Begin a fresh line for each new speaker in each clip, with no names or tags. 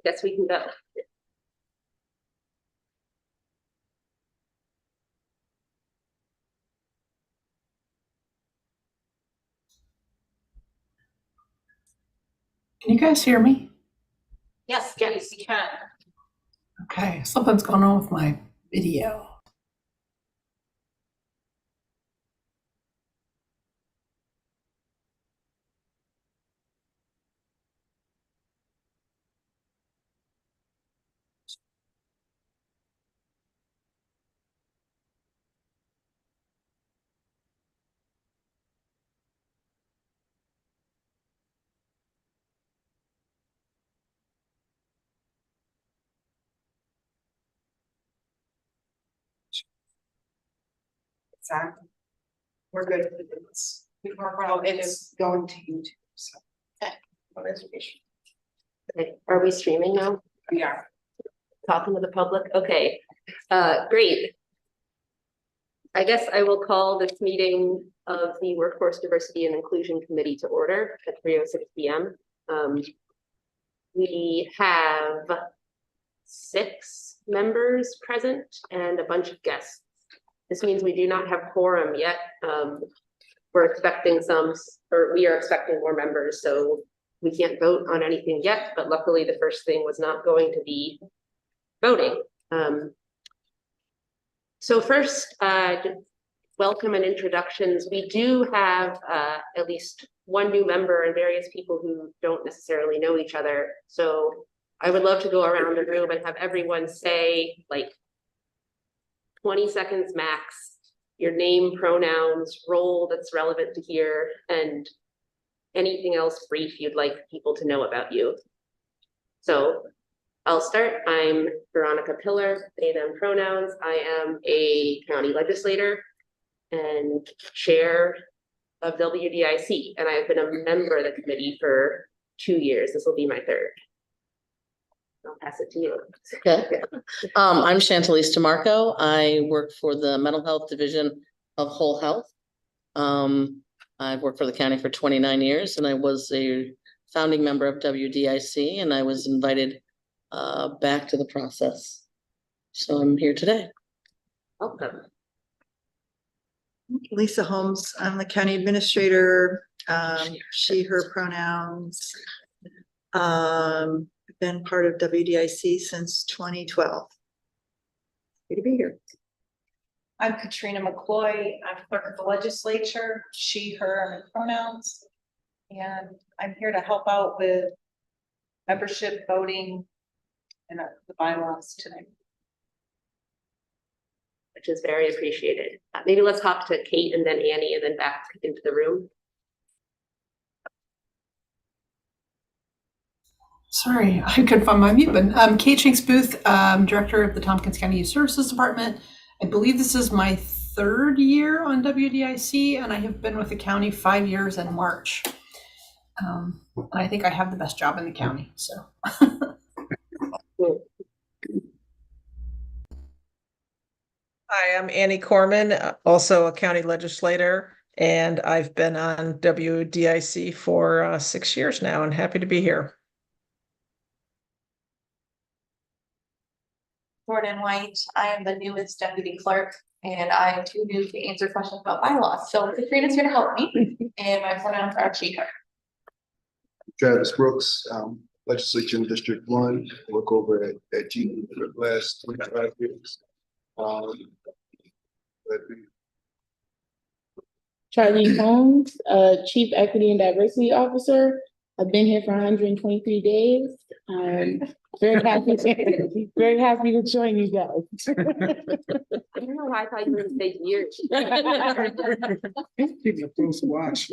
guess we can go.
Can you guys hear me?
Yes, yes, you can.
Okay, something's going on with my video.
Exactly. We're good for this. Well, it's going to YouTube, so.
Okay. Are we streaming now?
We are.
Talking to the public? Okay, great. I guess I will call this meeting of the Workforce Diversity and Inclusion Committee to order at 3:06 p.m. We have 6 members present and a bunch of guests. This means we do not have quorum yet. We're expecting we are expecting more members, so we can't vote on anything yet, but luckily the first thing was not going to be voting. So first, welcome and introductions. We do have at least one new member and various people who don't necessarily know each other. So I would love to go around the room and have everyone say like 20 seconds max, your name, pronouns, role that's relevant to here, and anything else brief you'd like people to know about you. So I'll start. I'm Veronica Pillar, they, them pronouns. I am a county legislator and chair of WDIC, and I've been a member of the committee for 2 years. This will be my 3rd. I'll pass it to you.
Okay. I'm Chantalise DeMarco. I work for the Mental Health Division of Whole Health. I've worked for the county for 29 years, and I was a founding member of WDIC, and I was invited back to the process. So I'm here today.
Welcome.
Lisa Holmes, I'm the county administrator, she, her pronouns. Been part of WDIC since 2012. Good to be here.
I'm Katrina McCloy. I'm clerk of the legislature, she, her, and pronouns. And I'm here to help out with membership, voting, and the bylaws tonight.
Which is very appreciated. Maybe let's hop to Kate and then Annie and then back into the room.
Sorry, I couldn't find my mute button. Kate Shanks Booth, director of the Tompkins County Youth Services Department. I believe this is my 3rd year on WDIC, and I have been with the county 5 years in March. I think I have the best job in the county, so.
Hi, I'm Annie Corman, also a county legislator, and I've been on WDIC for 6 years now and happy to be here.
Jordan White. I am the newest deputy clerk, and I am too new to answer questions about bylaws. So Katrina's here to help me, and my pronouns are she, her.
Travis Brooks, Legislature in District 1, work over at G for the last 25 years.
Charlie Holmes, Chief Equity and Diversity Officer. I've been here for 123 days. I'm very happy to join you guys.
I don't know why I thought you were going to say years.
Keep a close watch.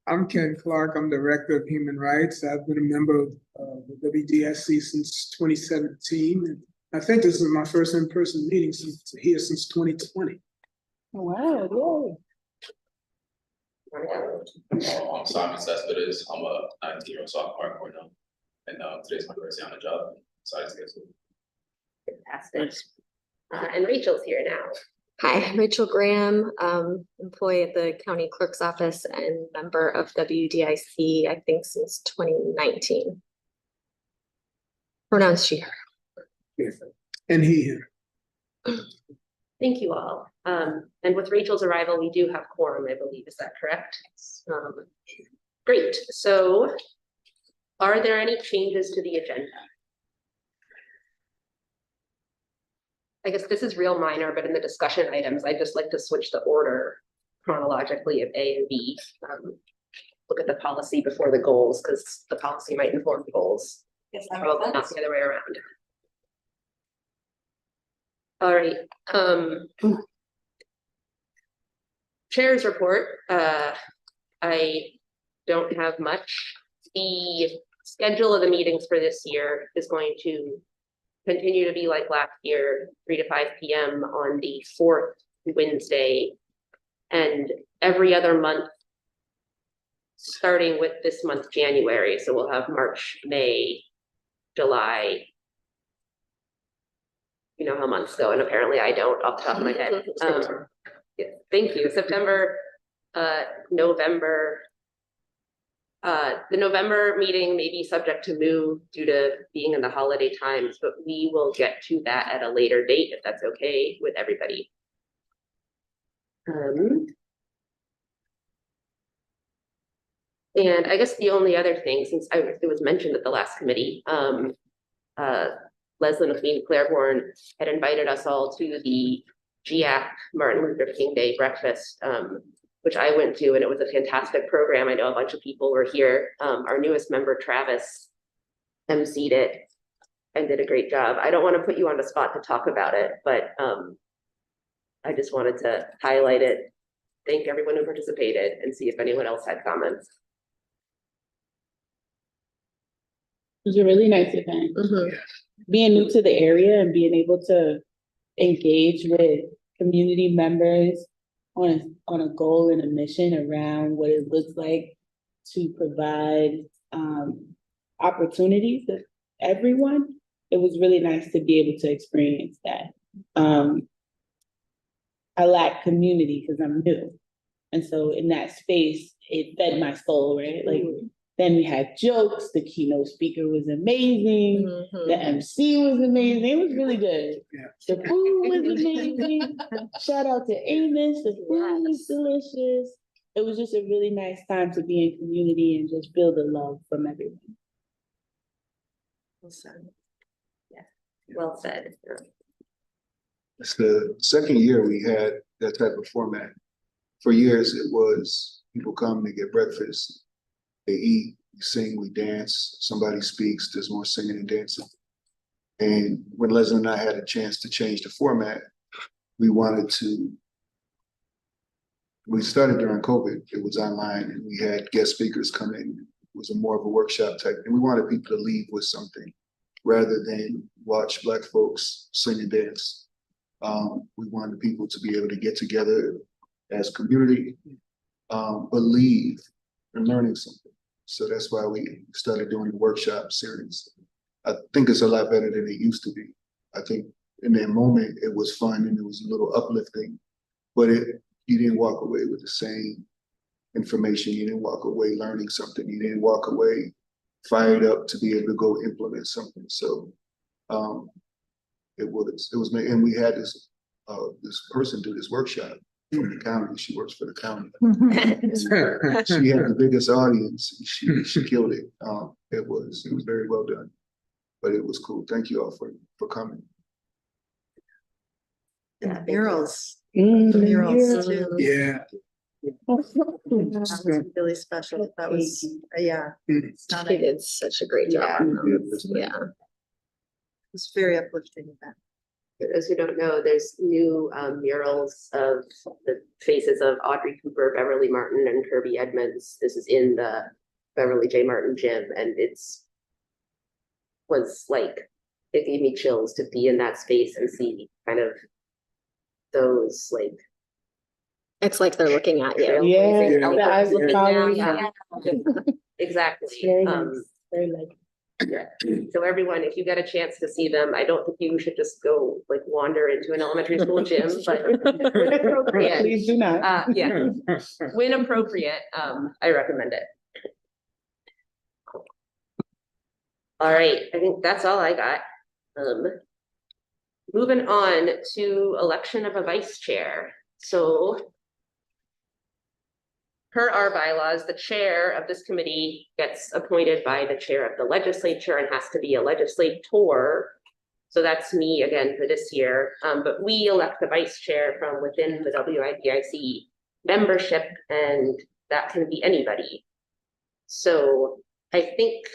I'm Ken Clark. I'm Director of Human Rights. I've been a member of the WDSC since 2017. And I think this is my first in-person meeting here since 2020.
Wow,
I'm Simon Cespedes. I'm a 19-year-old sophomore right now. And today's my first day on the job. Excited to get to it.
Fantastic. And Rachel's here now.
Hi, I'm Rachel Graham, employee at the county clerk's office and member of WDIC, I think since 2019. Pronouns she, her.
And he, him.
Thank you all. And with Rachel's arrival, we do have quorum, I believe. Is that correct? Great. So are there any changes to the agenda? I guess this is real minor, but in the discussion items, I'd just like to switch the order chronologically of A and B. Look at the policy before the goals, because the policy might inform the goals.
Yes, that
Probably
makes
not
sense.
the other way around. All right. Chair's report. I don't have much. The schedule of the meetings for this year is going to continue to be like last year, 3 to 5 p.m. on the 4th Wednesday, and every other month, starting with this month, January. So we'll have March, May, July. You know how months go, and apparently I don't off the top of my head. Yeah, thank you. September, November. The November meeting may be subject to move due to being in the holiday times, but we will get to that at a later date if that's okay with everybody. And I guess the only other thing, since it was mentioned at the last committee, Leslie McLean Claiborne had invited us all to the GIAC Martin Luther King Day breakfast, which I went to, and it was a fantastic program. I know a bunch of people were here. Our newest member, Travis, emceed it and did a great job. I don't want to put you on the spot to talk about it, but I just wanted to highlight it, thank everyone who participated, and see if anyone else had comments.
It was a really nice event. Being new to the area and being able to engage with community members on a goal and a mission around what it looks like to provide opportunities to everyone. It was really nice to be able to experience that. I lack community because I'm new. And so in that space, it fed my soul, right? Like, then we had jokes, the keynote speaker was amazing, the MC was amazing, it was really good. The food was amazing. Shout out to Amos, the food was delicious. It was just a really nice time to be in community and just feel the love from everyone.
Well said. Yeah, well said.
It's the second year we had that type of format. For years, it was people come, they get breakfast, they eat, we sing, we dance, somebody speaks, there's more singing and dancing. And when Leslie and I had a chance to change the format, we started during COVID, it was online, and we had guest speakers come in. It was more of a workshop type, and we wanted people to leave with something rather than watch Black folks sing and dance. We wanted people to be able to get together as community, but leave and learning something. So that's why we started doing the workshop series. I think it's a lot better than it used to be. I think in that moment it was fun and it was a little uplifting, but you didn't walk away with the same information. You didn't walk away learning something. You didn't walk away fired up to be able to go implement something. So it was, and we had this person do this workshop from the county. She works for the county. She had the biggest audience. She killed it. It was very well done, but it was cool. Thank you all for coming.
And the murals.
The
Murals too.
Yeah.
That was really special. That was, yeah.
She did such a great job. Yeah.
It was very uplifting event.
For those who don't know, there's new murals of the faces of Audrey Cooper, Beverly Martin, and Kirby Edmonds. This is in the Beverly J. Martin gym, and it gave me chills to be in that space and see kind of those like.
It's like they're looking at you.
trailblazing
The eyes
elders
are
looking down.
following
Yeah. Exactly.
Very nice. Very like.
Yeah. So everyone, if you get a chance to see them, I don't think you should just go like wander into an elementary school gym, but when appropriate,
Please do not.
yeah, when appropriate, I recommend it. All right, I think that's all I got. Moving on to election of a vice chair. So per our bylaws, the chair of this committee gets appointed by the chair of the legislature and has to be a legislator. So that's me again for this year. But we elect the vice chair from within the WIDIC membership, and that can be anybody. So I think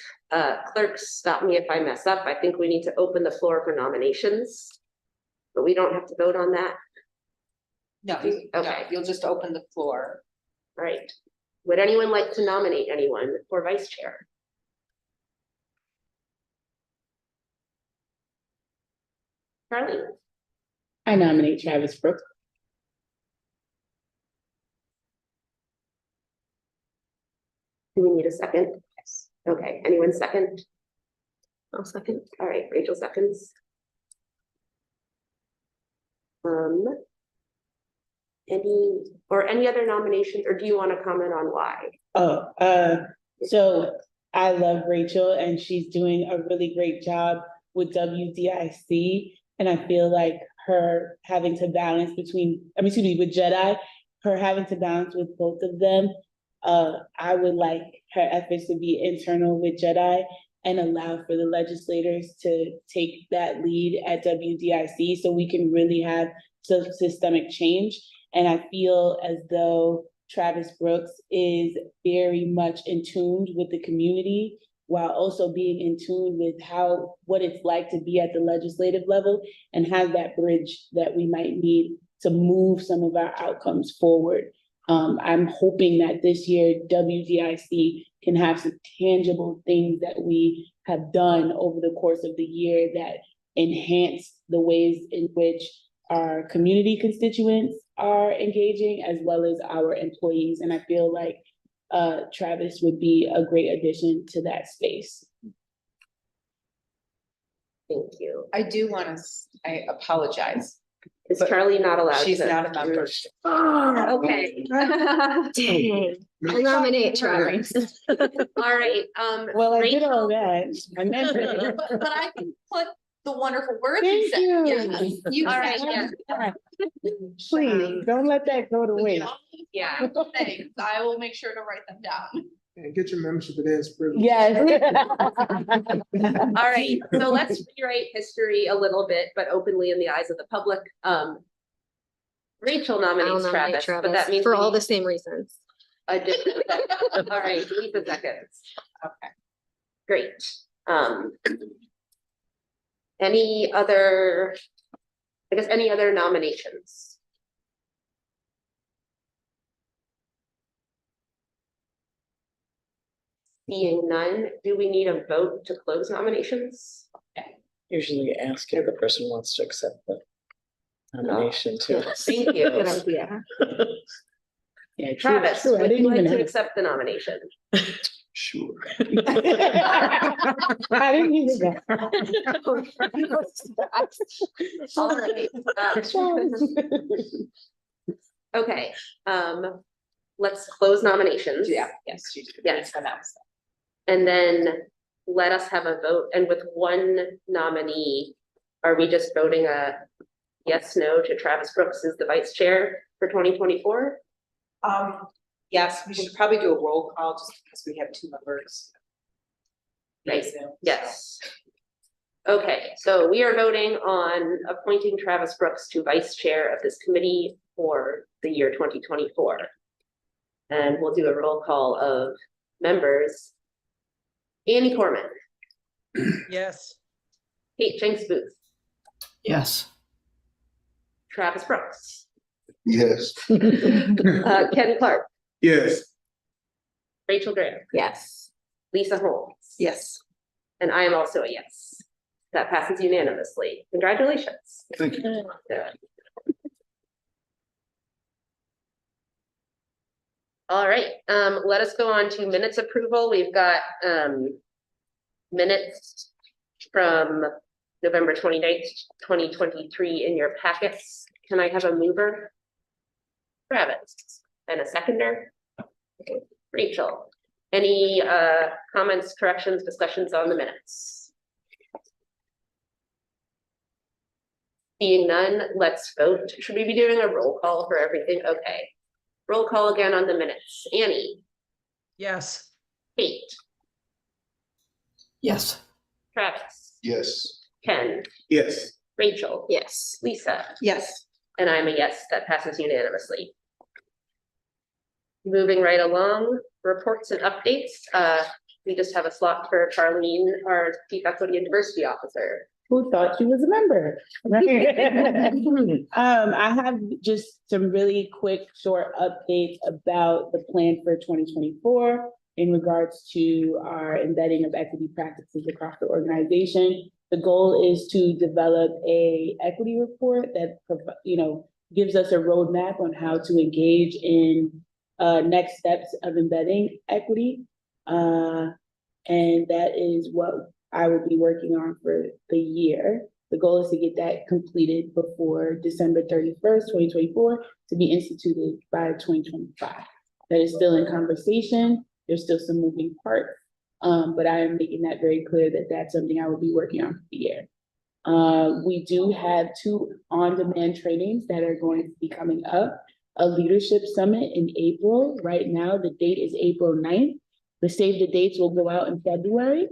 clerks, stop me if I mess up. I think we need to open the floor for nominations, but we don't have to vote on that.
No,
Okay.
you'll just open the floor.
All right. Would anyone like to nominate anyone for vice chair? Charlie?
I nominate Travis Brooks.
Do we need a second? Yes. Okay, anyone second?
I'll second.
All right, Rachel seconds. Any other nominations, or do you want to comment on why?
So I love Rachel and she's doing a really great job with WDIC. And I feel like her having to balance between, with JEDI, her having to balance with both of them. I would like her efforts to be internal with JEDI and allow for the legislators to take that lead at WDIC so we can really have some systemic change. And I feel as though Travis Brooks is very much in tune with the community while also being in tune with what it's like to be at the legislative level and have that bridge that we might need to move some of our outcomes forward. I'm hoping that this year WDIC can have some tangible things that we have done over the course of the year that enhance the ways in which our community constituents are engaging as well as our employees. And I feel like Travis would be a great addition to that space.
Thank you.
I apologize.
Is Charlie not allowed?
She's not a member.
Oh, okay. Dang. I'll nominate Travis.
All right,
Well, I did
Rachel?
all that. I meant
But I can put the wonderful words you
Thank
said.
you.
Yeah. You
All right,
said-
yeah.
Please, don't let that go to waste.
Yeah.
Thanks. I will make sure to write them down.
And get your membership of this privilege.
Yes.
All right, so let's rewrite history a little bit, but openly in the eyes of the public. Rachel
I'll
nominates
nominate
Travis, but that means
for
we
all
need
the same reasons.
a different. All right, Lisa seconds.
Okay.
Great. Any other nominations? Seeing none, do we need a vote to close nominations?
Usually ask if the person wants to accept the nomination too.
Thank you.
Good idea.
Yeah,
Travis,
true. I
would you
didn't
like
even
to
have-
accept the nomination?
Sure.
I didn't even know.
All right. Okay, let's close nominations.
Yeah, yes, you do.
Yes.
Announce that.
And then let us have a vote, and with one nominee, are we just voting a yes, no to Travis Brooks as the vice chair for 2024?
Yes, we should probably do a roll call just because we have two members.
Right, yes. Okay, so we are voting on appointing Travis Brooks to vice chair of this committee for the year 2024. And we'll do a roll call of members. Annie Corman,
Yes.
Kate Jenks Booth,
Yes.
Travis Brooks,
Yes.
Ken Clark,
Yes.
Rachel Graham,
Yes.
Lisa Holmes.
Yes.
And I am also a yes. That passes unanimously. Congratulations.
Thank you.
Yeah. All right, let us go on to minutes approval. We've got minutes from November 29th, 2023 in your packets. Can I have a mover? Travis, and a seconder? Okay. Rachel, Any comments, corrections, discussions on the minutes? Seeing none, let's vote. Should we be doing a roll call for everything? Okay. Roll call again on the minutes. Annie,
Yes.
Kate,
Yes.
Travis,
Yes.
Ken,
Yes.
Rachel,
Yes.
Lisa,
Yes.
and I'm a yes. That passes unanimously. Moving right along, reports and updates. We just have a slot for Charlene, our Chief Equity and Diversity Officer.
Who thought she was a member? I have just some really quick, short updates about the plan for 2024 in regards to our embedding of equity practices across the organization. The goal is to develop a equity report that, gives us a roadmap on how to engage in next steps of embedding equity. And that is what I will be working on for the year. The goal is to get that completed before December 31st, 2024, to be instituted by 2025. That is still in conversation. There's still some moving parts, but I am making that very clear that that's something I will be working on for the year. We do have 2 on-demand trainings that are going to be coming up. A leadership summit in April. Right now, the date is April 9th. The save the dates will go out in February.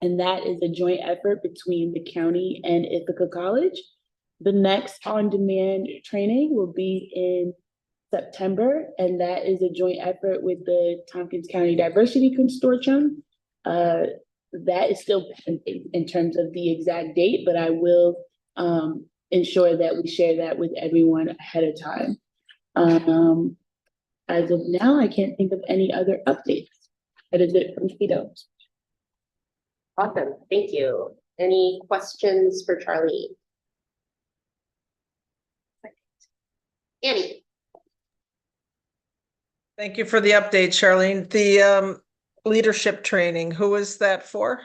And that is a joint effort between the county and Ithaca College. The next on-demand training will be in September, and that is a joint effort with the Tompkins County Diversity Consortium. That is still pending in terms of the exact date, but I will ensure that we share that with everyone ahead of time. As of now, I can't think of any other updates. That is it from Tito.
Awesome, thank you. Any questions for Charlene? Annie.
Thank you for the update, Charlene. The leadership training, who is that for?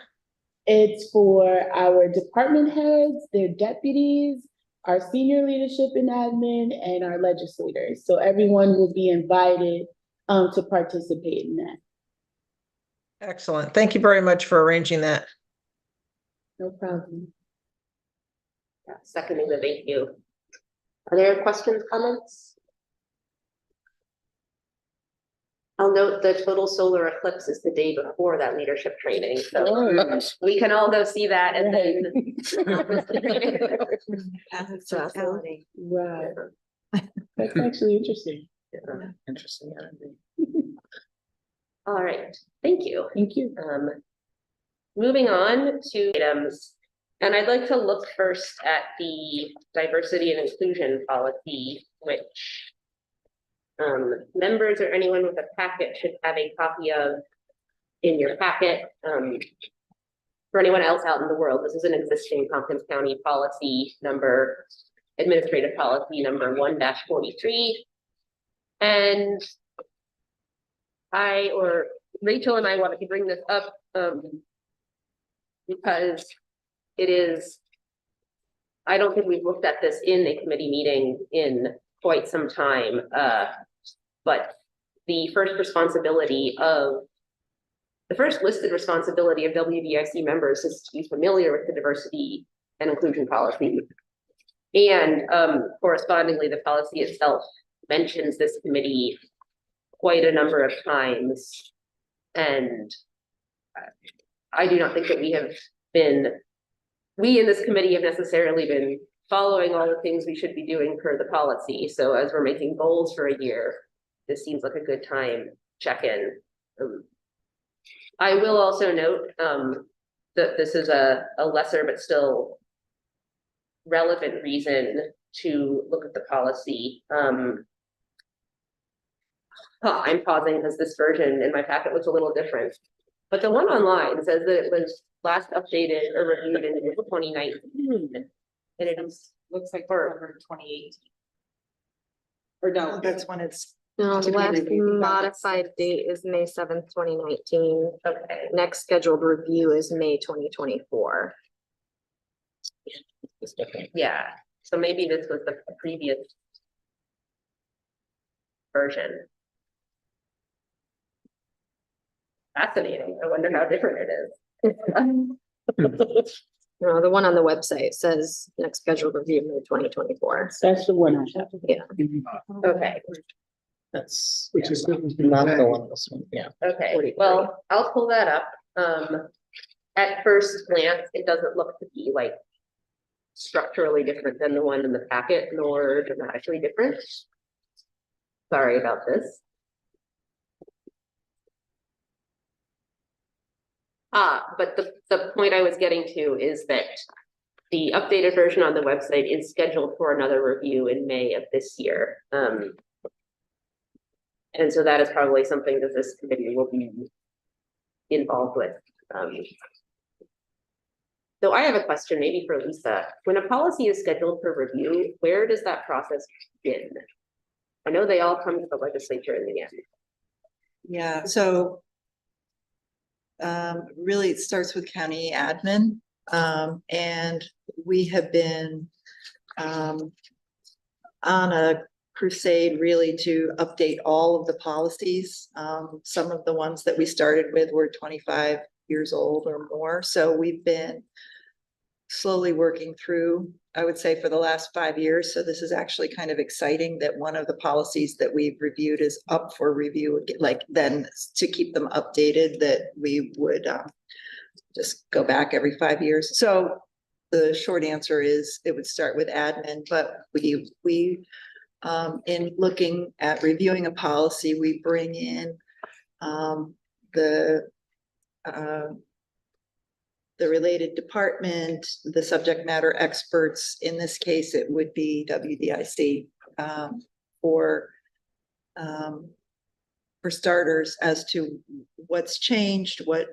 It's for our department heads, their deputies, our senior leadership and admin, and our legislators. So everyone will be invited to participate in that.
Excellent. Thank you very much for arranging that.
No problem.
Yeah, seconding the thank you. Are there questions, comments? I'll note the total solar eclipse is the day before that leadership training, so we can all go see that and then.
That's
totality.
Right. That's actually interesting.
Yeah, interesting.
All right, thank you.
Thank you.
Moving on to items, and I'd like to look first at the diversity and inclusion policy, which members or anyone with a packet should have a copy of in your packet. For anyone else out in the world, this is an existing Tompkins County policy number, administrative policy number 1-43. And Rachel and I wanted to bring this up because it is, I don't think we've looked at this in a committee meeting in quite some time, but the first listed responsibility of WDIC members is to be familiar with the diversity and inclusion policy. And correspondingly, the policy itself mentions this committee quite a number of times. And I do not think that we in this committee have necessarily been following all the things we should be doing per the policy. So as we're making goals for a year, this seems like a good time check-in. I will also note that this is a lesser but still relevant reason to look at the policy. I'm pausing because this version in my packet looks a little different. But the one online says that it was last updated or reviewed in 2019. And it looks like for 2018. Or no,
That's when it's.
No,
To
the
be
last
reviewed.
modified date is May 7th, 2019.
okay.
Next scheduled review is May 2024.
Yeah, so maybe this was the previous version. Fascinating. I wonder how different it is.
No, the one on the website says next scheduled review in 2024.
That's the one I have.
Yeah.
Okay,
That's
Which is.
not the one, this one, yeah.
okay, well, I'll pull that up. At first glance, it doesn't look to be like structurally different than the one in the packet, nor dramatically different. Sorry about this. But the point I was getting to is that the updated version on the website is scheduled for another review in May of this year. And so that is probably something that this committee will be involved with. So I have a question maybe for Lisa. When a policy is scheduled for review, where does that process begin? I know they all come to the legislature in the end.
Yeah, so really it starts with county admin. And we have been on a crusade really to update all of the policies. Some of the ones that we started with were 25 years old or more. So we've been slowly working through, I would say, for the last 5 years. So this is actually kind of exciting that one of the policies that we've reviewed is up for review, like then to keep them updated, that we would just go back every 5 years. So the short answer is it would start with admin, but we in looking at reviewing a policy, we bring in the related department, the subject matter experts. In this case, it would be WDIC for starters as to what's changed, what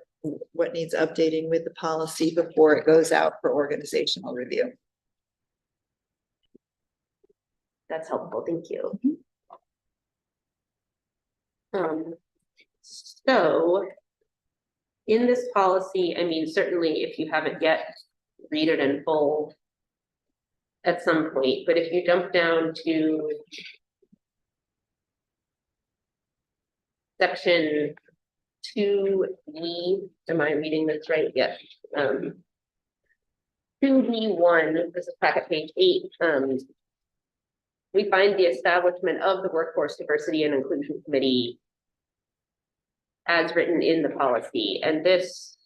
needs updating with the policy before it goes out for organizational review.
That's helpful, thank you. So in this policy, I mean, certainly if you haven't yet read it in full at some point, but if you jump down to section 2E, am I reading this right? Yes. 2B1, this is packet page 8. We find the establishment of the Workforce Diversity and Inclusion Committee as written in the policy. And this,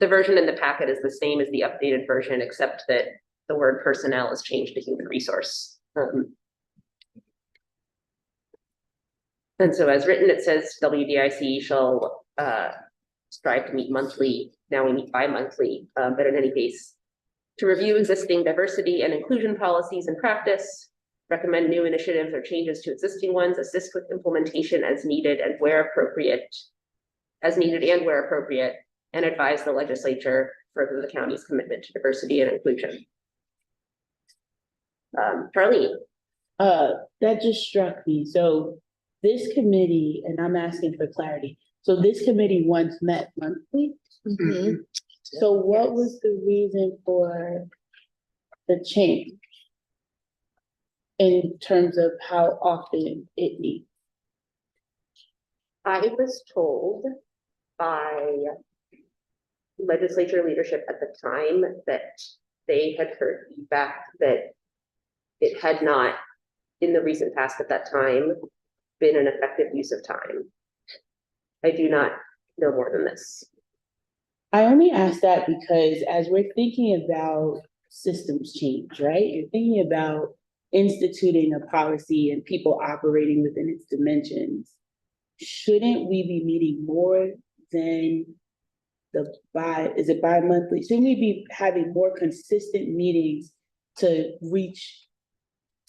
the version in the packet is the same as the updated version, except that the word personnel is changed to human resource. And so as written, it says WDIC shall strive to meet monthly. Now we meet bi-monthly, but in any case, to review existing diversity and inclusion policies and practice, recommend new initiatives or changes to existing ones, assist with implementation as needed and where appropriate, and advise the legislature further the county's commitment to diversity and inclusion. Charlene.
That just struck me. So this committee, and I'm asking for clarity. So this committee once met monthly.
Mm-hmm.
So what was the reason for the change in terms of how often it meets?
I was told by legislature leadership at the time that they had heard feedback that it had not, in the recent past at that time, been an effective use of time. I do not know more than this.
I only ask that because as we're thinking about systems change, right? You're thinking about instituting a policy and people operating within its dimensions. Shouldn't we be meeting more than is it bi-monthly? Shouldn't we be having more consistent meetings to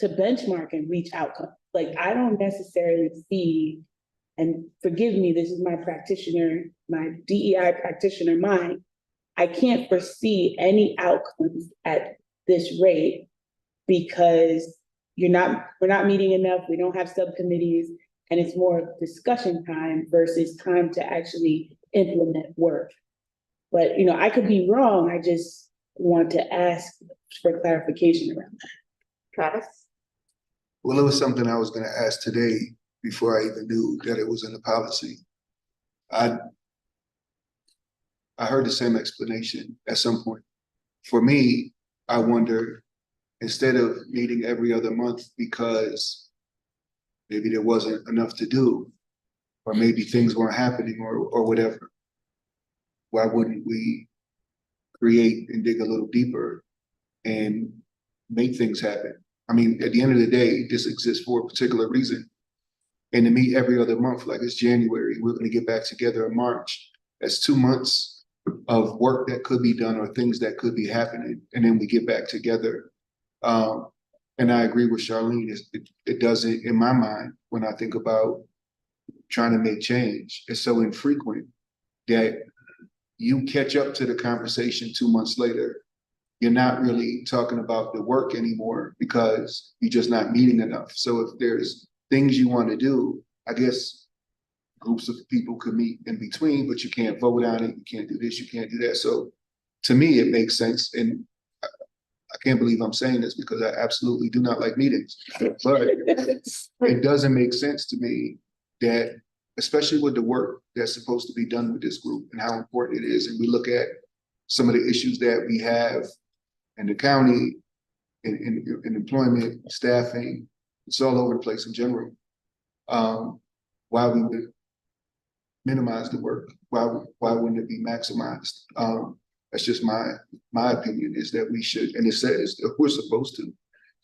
benchmark and reach outcomes? Like, I don't necessarily see, and forgive me, this is my practitioner, my DEI practitioner mind, I can't foresee any outcomes at this rate because we're not meeting enough, we don't have subcommittees, and it's more discussion time versus time to actually implement work. But, I could be wrong, I just want to ask for clarification around that.
Travis?
Well, it was something I was gonna ask today before I even knew that it was in the policy. I heard the same explanation at some point. For me, I wonder, instead of meeting every other month because maybe there wasn't enough to do, or maybe things weren't happening or whatever, why wouldn't we create and dig a little deeper and make things happen? I mean, at the end of the day, this exists for a particular reason. And to meet every other month, like it's January, we're going to get back together in March. That's 2 months of work that could be done or things that could be happening. And then we get back together. And I agree with Charlene. It doesn't, in my mind, when I think about trying to make change, it's so infrequent that you catch up to the conversation 2 months later. You're not really talking about the work anymore because you're just not meeting enough. So if there's things you want to do, I guess groups of people could meet in between, but you can't vote on it. You can't do this, you can't do that. So to me, it makes sense. And I can't believe I'm saying this because I absolutely do not like meetings, but it doesn't make sense to me that, especially with the work that's supposed to be done with this group and how important it is. And we look at some of the issues that we have in the county, in employment, staffing, it's all over the place in general. Why we would minimize the work? Why wouldn't it be maximized? That's just my opinion, is that we should, and it says that we're supposed to.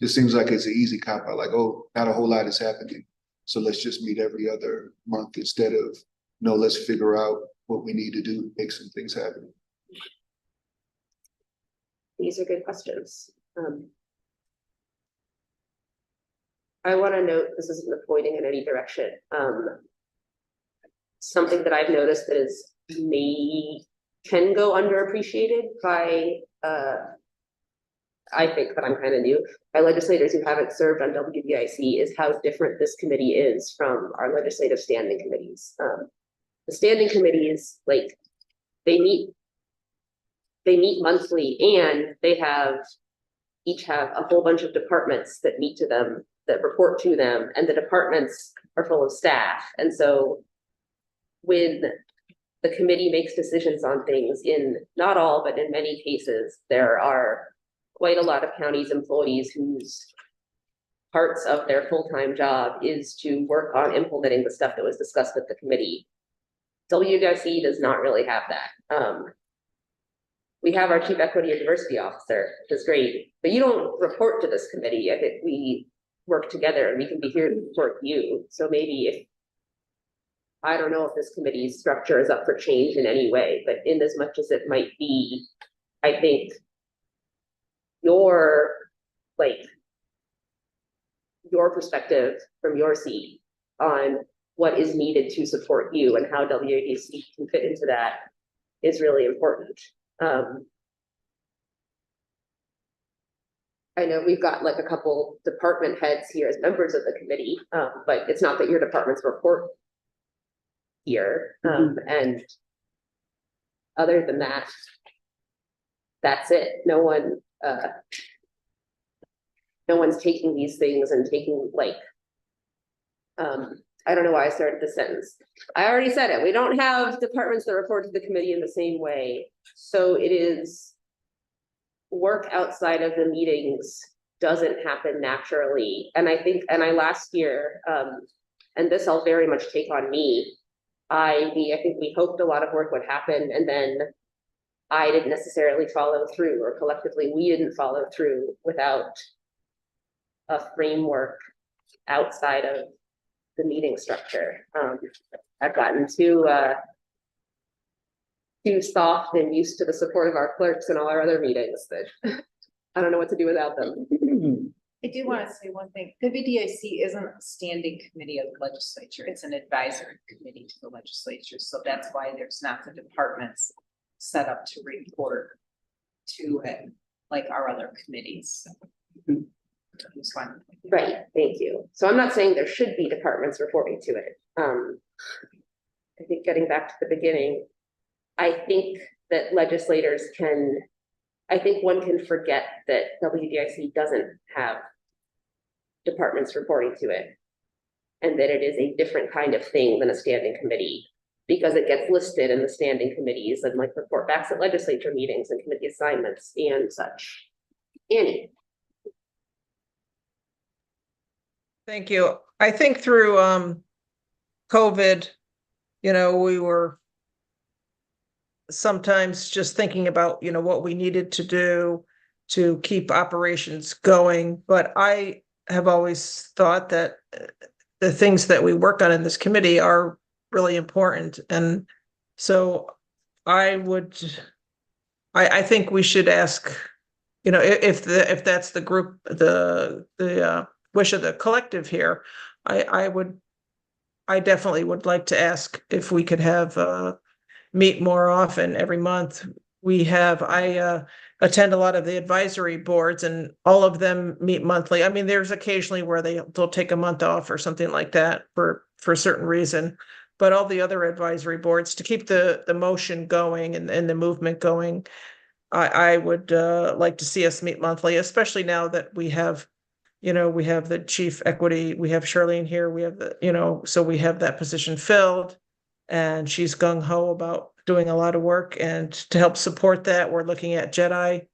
It seems like it's an easy cop out, like, oh, not a whole lot is happening, so let's just meet every other month instead of, no, let's figure out what we need to do to make some things happen.
These are good questions. I want to note, this isn't pointing in any direction. Something that I've noticed that is can go underappreciated by, I think, but I'm kind of new, by legislators who haven't served on WDIC, is how different this committee is from our legislative standing committees. The standing committees, like, they meet monthly, and they each have a whole bunch of departments that meet to them, that report to them, and the departments are full of staff. And so when the committee makes decisions on things, in not all, but in many cases, there are quite a lot of county's employees whose parts of their full-time job is to work on implementing the stuff that was discussed with the committee. WDIC does not really have that. We have our Chief Equity and Diversity Officer, which is great, but you don't report to this committee. I think we work together and we can be here to support you. So maybe I don't know if this committee's structure is up for change in any way, but in as much as it might be, I think your perspective from your seat on what is needed to support you and how WADC can fit into that is really important. I know we've got like a couple department heads here as members of the committee, but it's not that your departments report here. And other than that, that's it. No one's taking these things and taking I don't know why I started this sentence. I already said it. We don't have departments that report to the committee in the same way. So it is work outside of the meetings doesn't happen naturally. And I think, last year, and this I'll very much take on me, I think we hoped a lot of work would happen, and then I didn't necessarily follow through, or collectively we didn't follow through without a framework outside of the meeting structure. I've gotten too soft and used to the support of our clerks and all our other meetings that I don't know what to do without them.
I do want to say one thing. WDIC isn't a standing committee of the legislature. It's an advisory committee to the legislature. So that's why there's not the departments set up to report to it like our other committees.
Right, thank you. So I'm not saying there should be departments reporting to it. I think getting back to the beginning, I think that legislators I think one can forget that WDIC doesn't have departments reporting to it, and that it is a different kind of thing than a standing committee. because it gets listed in the standing committees and like report backs at legislature meetings and committee assignments and such. Annie?
Thank you. I think through COVID, we were sometimes just thinking about, what we needed to do to keep operations going. But I have always thought that the things that we work on in this committee are really important. And so I think we should ask, if that's the group, the wish of the collective here, I definitely would like to ask if we could have meet more often every month. I attend a lot of the advisory boards and all of them meet monthly. I mean, there's occasionally where they'll take a month off or something like that for a certain reason. But all the other advisory boards, to keep the motion going and the movement going, I would like to see us meet monthly, especially now that we have the chief equity, we have Charlene here, we have so we have that position filled. And she's gung-ho about doing a lot of work, and to help support that, we're looking at Jedi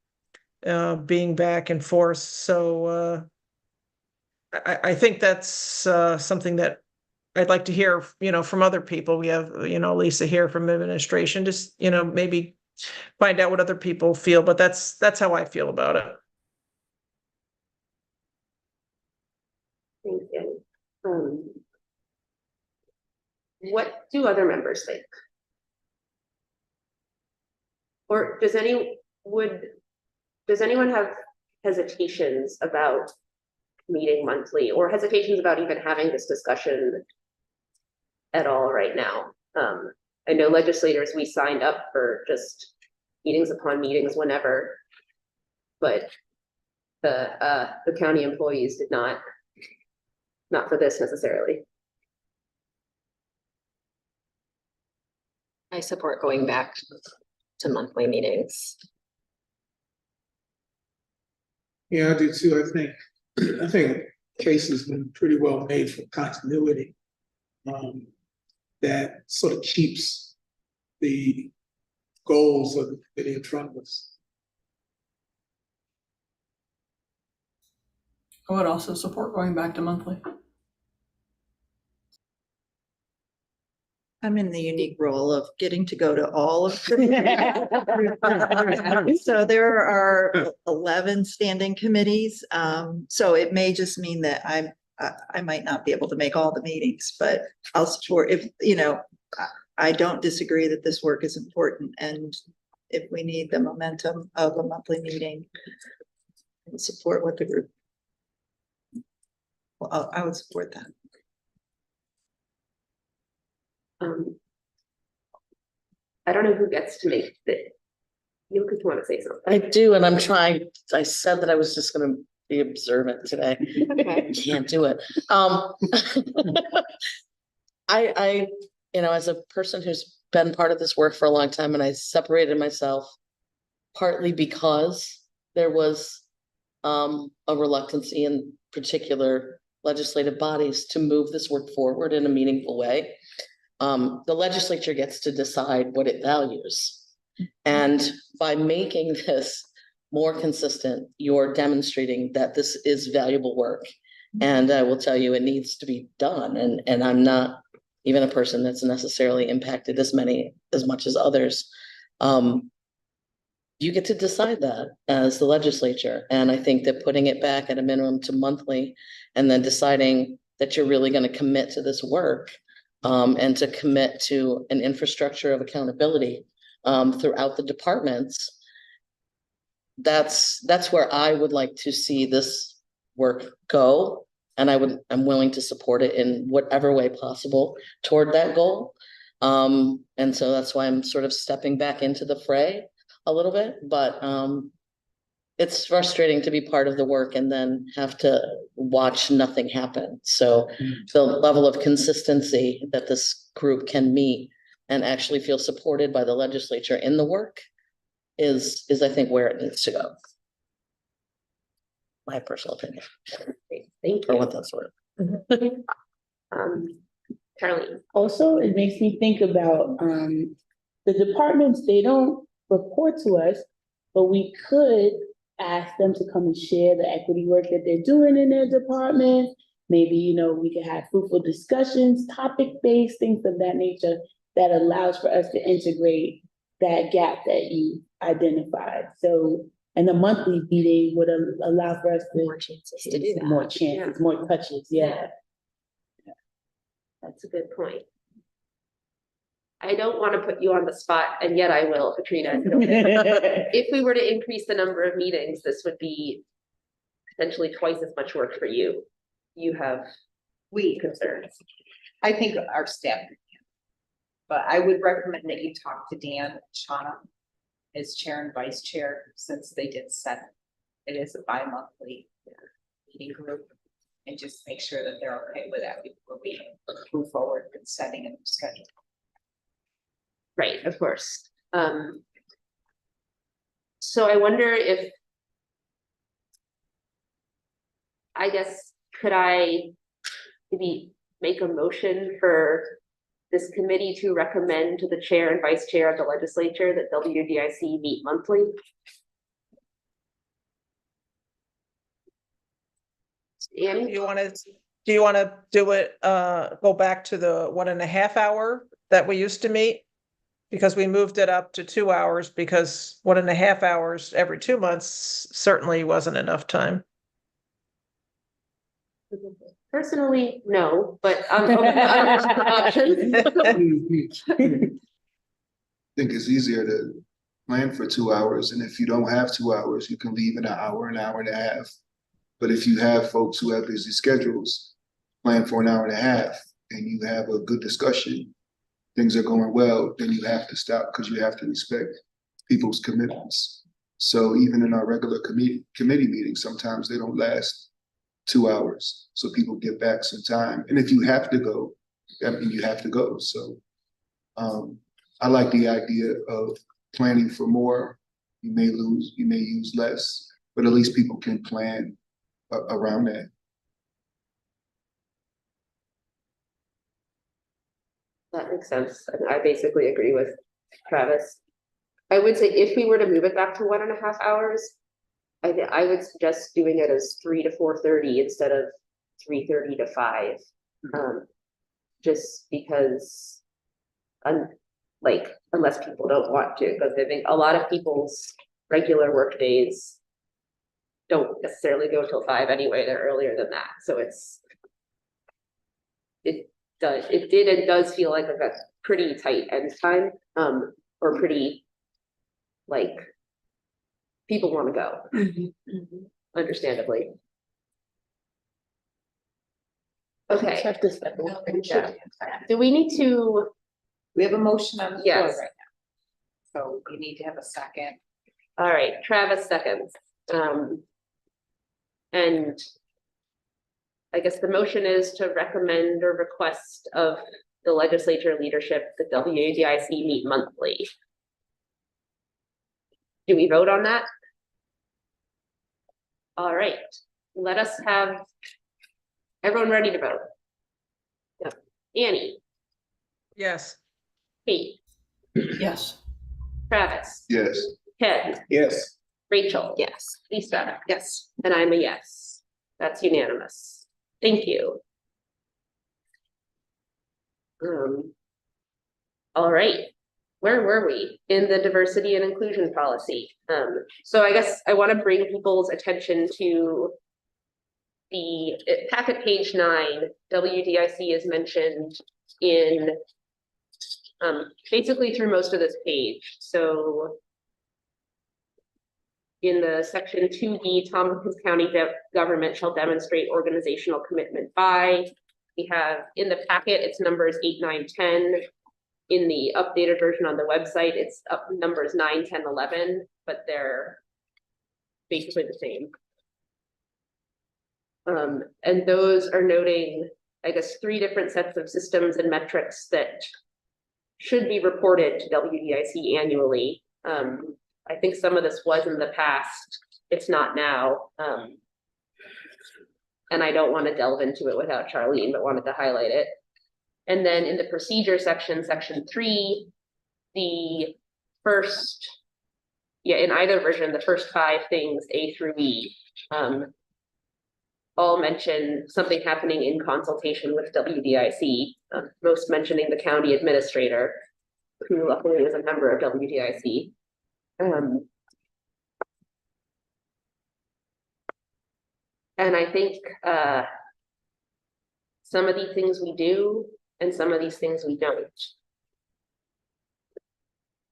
being back in force. So I think that's something that I'd like to hear, from other people. We have, Lisa here from administration, just, maybe find out what other people feel, but that's how I feel about it.
Thank you. What do other members think? Or does anyone have hesitations about meeting monthly, or hesitations about even having this discussion at all right now? I know legislators, we signed up for just meetings upon meetings whenever, but the county employees did not for this necessarily.
I support going back to monthly meetings.
Yeah, I do too. I think case has been pretty well made for continuity. That sort of keeps the goals of the committee in front of us.
I would also support going back to monthly.
I'm in the unique role of getting to go to all of the. So there are 11 standing committees. So it may just mean that I might not be able to make all the meetings, but I'll support I don't disagree that this work is important, and if we need the momentum of a monthly meeting, I'll support what the group. Well, I would support that.
I don't know who gets to make the. You could want to say something.
I do, and I said that I was just gonna be observant today.
Okay.
Can't do it. I as a person who's been part of this work for a long time, and I separated myself partly because there was a reluctancy in particular legislative bodies to move this work forward in a meaningful way. The legislature gets to decide what it values. And by making this more consistent, you're demonstrating that this is valuable work. And I will tell you, it needs to be done. And I'm not even a person that's necessarily impacted as much as others. You get to decide that as the legislature. And I think that putting it back at a minimum to monthly, and then deciding that you're really going to commit to this work, and to commit to an infrastructure of accountability throughout the departments, that's where I would like to see this work go. And I'm willing to support it in whatever way possible toward that goal. And so that's why I'm sort of stepping back into the fray a little bit, but it's frustrating to be part of the work and then have to watch nothing happen. So the level of consistency that this group can meet and actually feel supported by the legislature in the work is I think where it needs to go. My personal opinion.
Thank
For
you.
what that's worth.
Charlene.
Also, it makes me think about the departments, they don't report to us, but we could ask them to come and share the equity work that they're doing in their department. Maybe, you know, we could have fruitful discussions, topic-based, things of that nature that allows for us to integrate that gap that you identified. So, and the monthly meeting would allow for us to
More chances to do that.
more chances, more touches, yeah.
That's a good point. I don't want to put you on the spot, and yet I will, Katrina. If we were to increase the number of meetings, this would be potentially twice as much work for you. You have concerns.
I think our staff. can. But I would recommend that you talk to Dan and Shauna as chair and vice chair, since they did set it is a bi-monthly meeting group. And just make sure that they're okay with that before we move forward with setting a new schedule.
Right, of course. So I wonder if, I guess, could I maybe make a motion for this committee to recommend to the chair and vice chair of the legislature that WDIC meet monthly? Annie?
Do you want to do it, go back to the 1.5 hour that we used to meet? Because we moved it up to 2 hours, because 1.5 hours every 2 months certainly wasn't enough time.
Personally, no, but I'm open to other options.
I think it's easier to plan for 2 hours, and if you don't have 2 hours, you can leave in an hour and a half. But if you have folks who have busy schedules, plan for an hour and a half, and you have a good discussion, things are going well, then you have to stop, because you have to respect people's commitments. So even in our regular committee meetings, sometimes they don't last 2 hours, so people get back some time. And if you have to go, I mean, you have to go. So I like the idea of planning for more. You may use less, but at least people can plan around that.
That makes sense. I basically agree with Travis. I would say if we were to move it back to 1.5 hours, I would suggest doing it as 3 to 4:30 instead of 3:30 to 5. Just because, unless people don't want to, because I think a lot of people's regular work days don't necessarily go till 5 anyway. They're earlier than that, so it did and does feel like a pretty tight end time, or pretty, like, people want to go, understandably. Okay. Yeah. Do we need to?
We have a motion on the floor
Yes.
right now. So we need to have a second.
All right, Travis seconds. And I guess the motion is to recommend or request of the legislature leadership that WDIC meet monthly. Do we vote on that? All right, let us have everyone ready to vote. Yep. Annie,
Yes.
Kate,
Yes.
Travis,
Yes.
Ted,
Yes.
Rachel.
Yes.
Lisa. Yes. And I'm a yes. That's unanimous. Thank you. All right. Where were we in the diversity and inclusion policy? So I guess I want to bring people's attention to the packet page 9. WDIC is mentioned in basically through most of this page. So in the section 2B, Tompkins County government shall demonstrate organizational commitment by. We have in the packet, it's numbers 8, 9, 10. In the updated version on the website, it's up numbers 9, 10, 11, but they're basically the same. And those are noting, I guess, 3 different sets of systems and metrics that should be reported to WDIC annually. I think some of this was in the past, it's not now. And I don't want to delve into it without Charlene, but wanted to highlight it. And then in the procedure section, section 3, the first, in either version, the first 5 things, A through E, all mention something happening in consultation with WDIC, most mentioning the county administrator, who luckily is a member of WDIC. And I think some of these things we do, and some of these things we don't.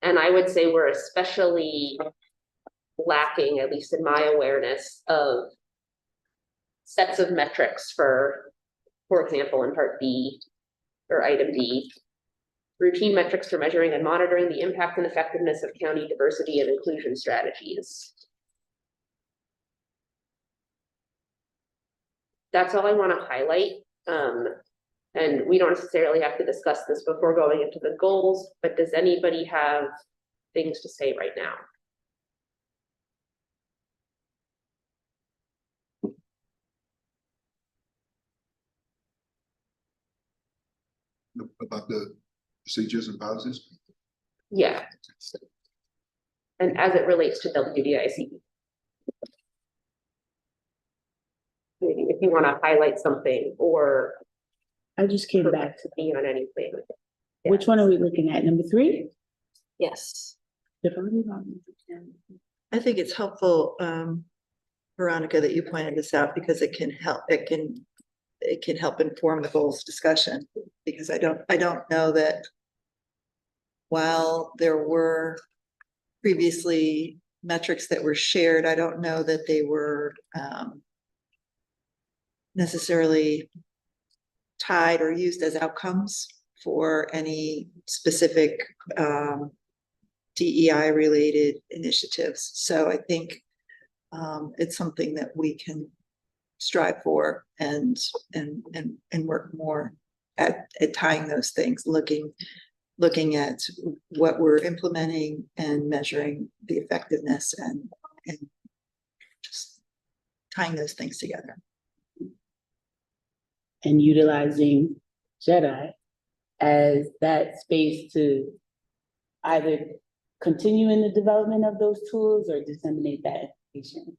And I would say we're especially lacking, at least in my awareness, of sets of metrics for example, in part B or item D, routine metrics for measuring and monitoring the impact and effectiveness of county diversity and inclusion strategies. That's all I want to highlight. And we don't necessarily have to discuss this before going into the goals, but does anybody have things to say right now?
About the procedures and policies?
Yeah. And as it relates to WDIC. Maybe if you want to highlight something, or
I just came back to,
be on anything.
which one are we looking at? Number 3?
Yes.
I think it's helpful, Veronica, that you pointed this out because it can help, it can help inform the goals discussion, because I don't know that while there were previously metrics that were shared, I don't know that they were necessarily tied or used as outcomes for any specific DEI related initiatives. So I think it's something that we can strive for and work more at tying those things, looking at what we're implementing and measuring the effectiveness and just tying those things together.
And utilizing JEDI as that space to either continue in the development of those tools or disseminate that information.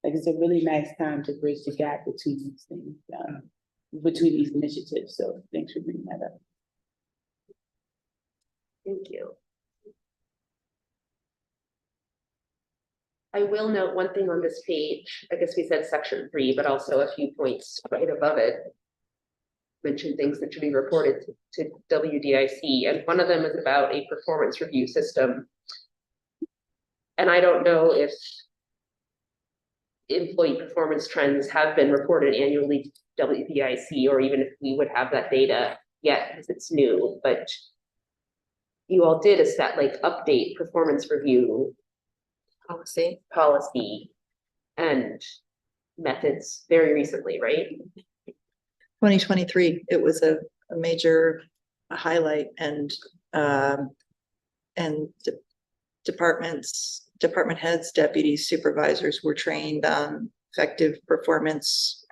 Like, it's a really nice time to bridge the gap between these things, between these initiatives. So thanks for bringing that up.
Thank you. I will note one thing on this page. I guess we said section 3, but also a few points right above it mention things that should be reported to WDIC, and one of them is about a performance review system. And I don't know if employee performance trends have been reported annually to WDIC, or even if we would have that data yet, because it's new, but you all did update performance review policy and methods very recently, right?
2023, it was a major highlight, and department heads, deputies, supervisors were trained on effective performance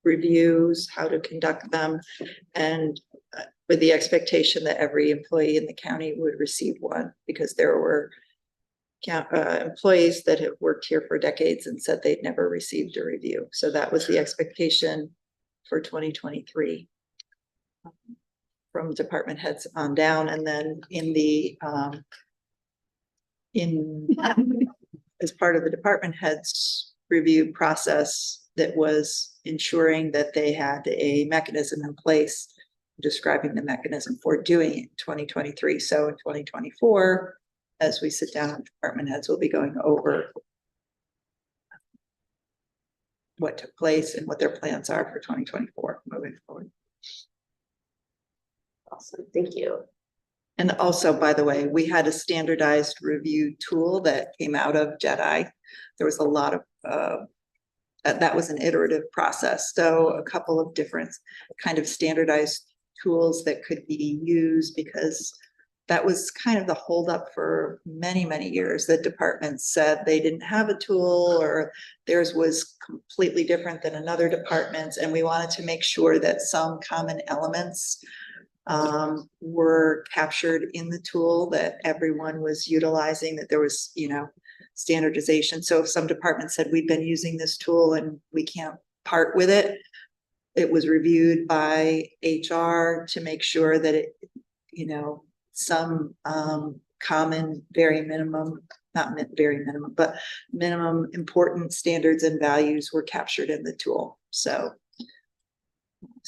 reviews, how to conduct them, and with the expectation that every employee in the county would receive one, because there were employees that have worked here for decades and said they'd never received a review. So that was the expectation for 2023 from department heads on down. And then as part of the department heads review process, that was ensuring that they had a mechanism in place, describing the mechanism for doing it in 2023. So in 2024, as we sit down with department heads, we'll be going over what took place and what their plans are for 2024 moving forward.
Awesome, thank you.
And also, by the way, we had a standardized review tool that came out of JEDI. There was a lot of, that was an iterative process. So a couple of different kind of standardized tools that could be used, because that was kind of the holdup for many, many years. That departments said they didn't have a tool, or theirs was completely different than another department's. And we wanted to make sure that some common elements were captured in the tool, that everyone was utilizing, that there was, standardization. So if some department said, we've been using this tool and we can't part with it, it was reviewed by HR to make sure that it, some common, very minimum, very minimum, but minimum important standards and values were captured in the tool. So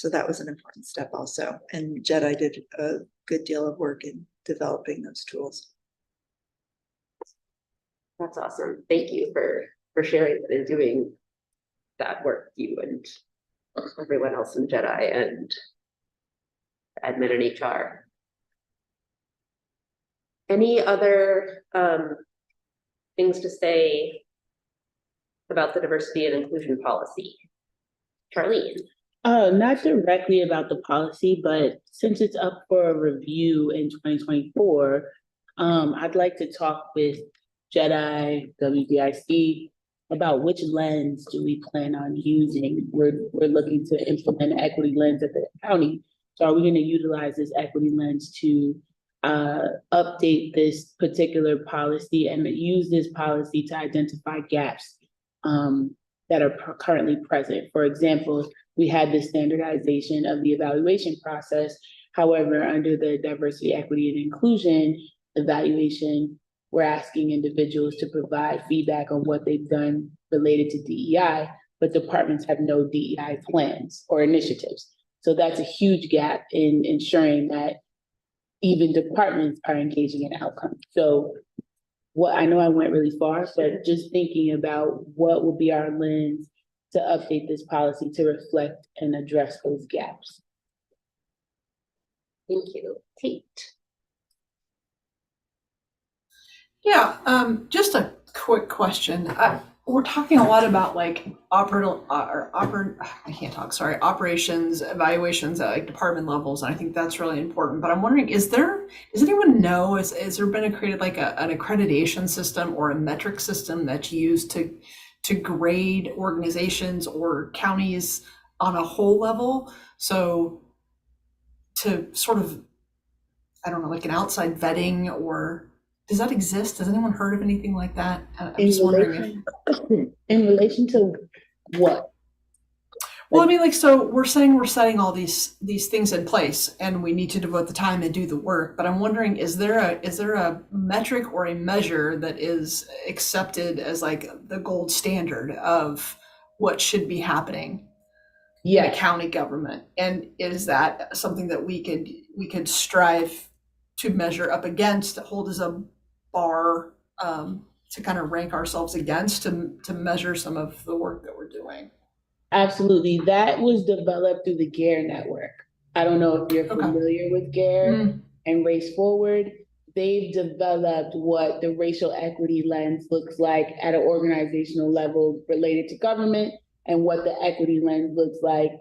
that was an important step also. And JEDI did a good deal of work in developing those tools.
That's awesome. Thank you for sharing that and doing that work, you and everyone else in JEDI and admin and HR. Any other things to say about the diversity and inclusion policy? Charlene?
Not directly about the policy, but since it's up for a review in 2024, I'd like to talk with JEDI, WDIC, about which lens do we plan on using. We're looking to implement an equity lens at the county. So are we going to utilize this equity lens to update this particular policy and use this policy to identify gaps that are currently present? For example, we had the standardization of the evaluation process. However, under the diversity, equity, and inclusion evaluation, we're asking individuals to provide feedback on what they've done related to DEI, but departments have no DEI plans or initiatives. So that's a huge gap in ensuring that even departments are engaging in outcomes. So I know I went really far, but just thinking about what will be our lens to update this policy to reflect and address those gaps.
Thank you. Tate?
Yeah, just a quick question. We're talking a lot about like operations, evaluations at like department levels, and I think that's really important. But I'm wondering, does anyone know, has there been created like an accreditation system or a metric system that's used to grade organizations or counties on a whole level? So to sort of, I don't know, like an outside vetting, or does that exist? Has anyone heard of anything like that? I'm just wondering
in relation to what?
Well, I mean, like, so we're saying we're setting all these things in place and we need to devote the time and do the work. But I'm wondering, is there a metric or a measure that is accepted as like the gold standard of what should be happening in a county government? And is that something that we could strive to measure up against, to hold as a bar to kind of rank ourselves against, to measure some of the work that we're doing?
Absolutely. That was developed through the GARE network. I don't know if you're familiar with GARE and Race Forward. They've developed what the racial equity lens looks like at an organizational level related to government, and what the equity lens looks like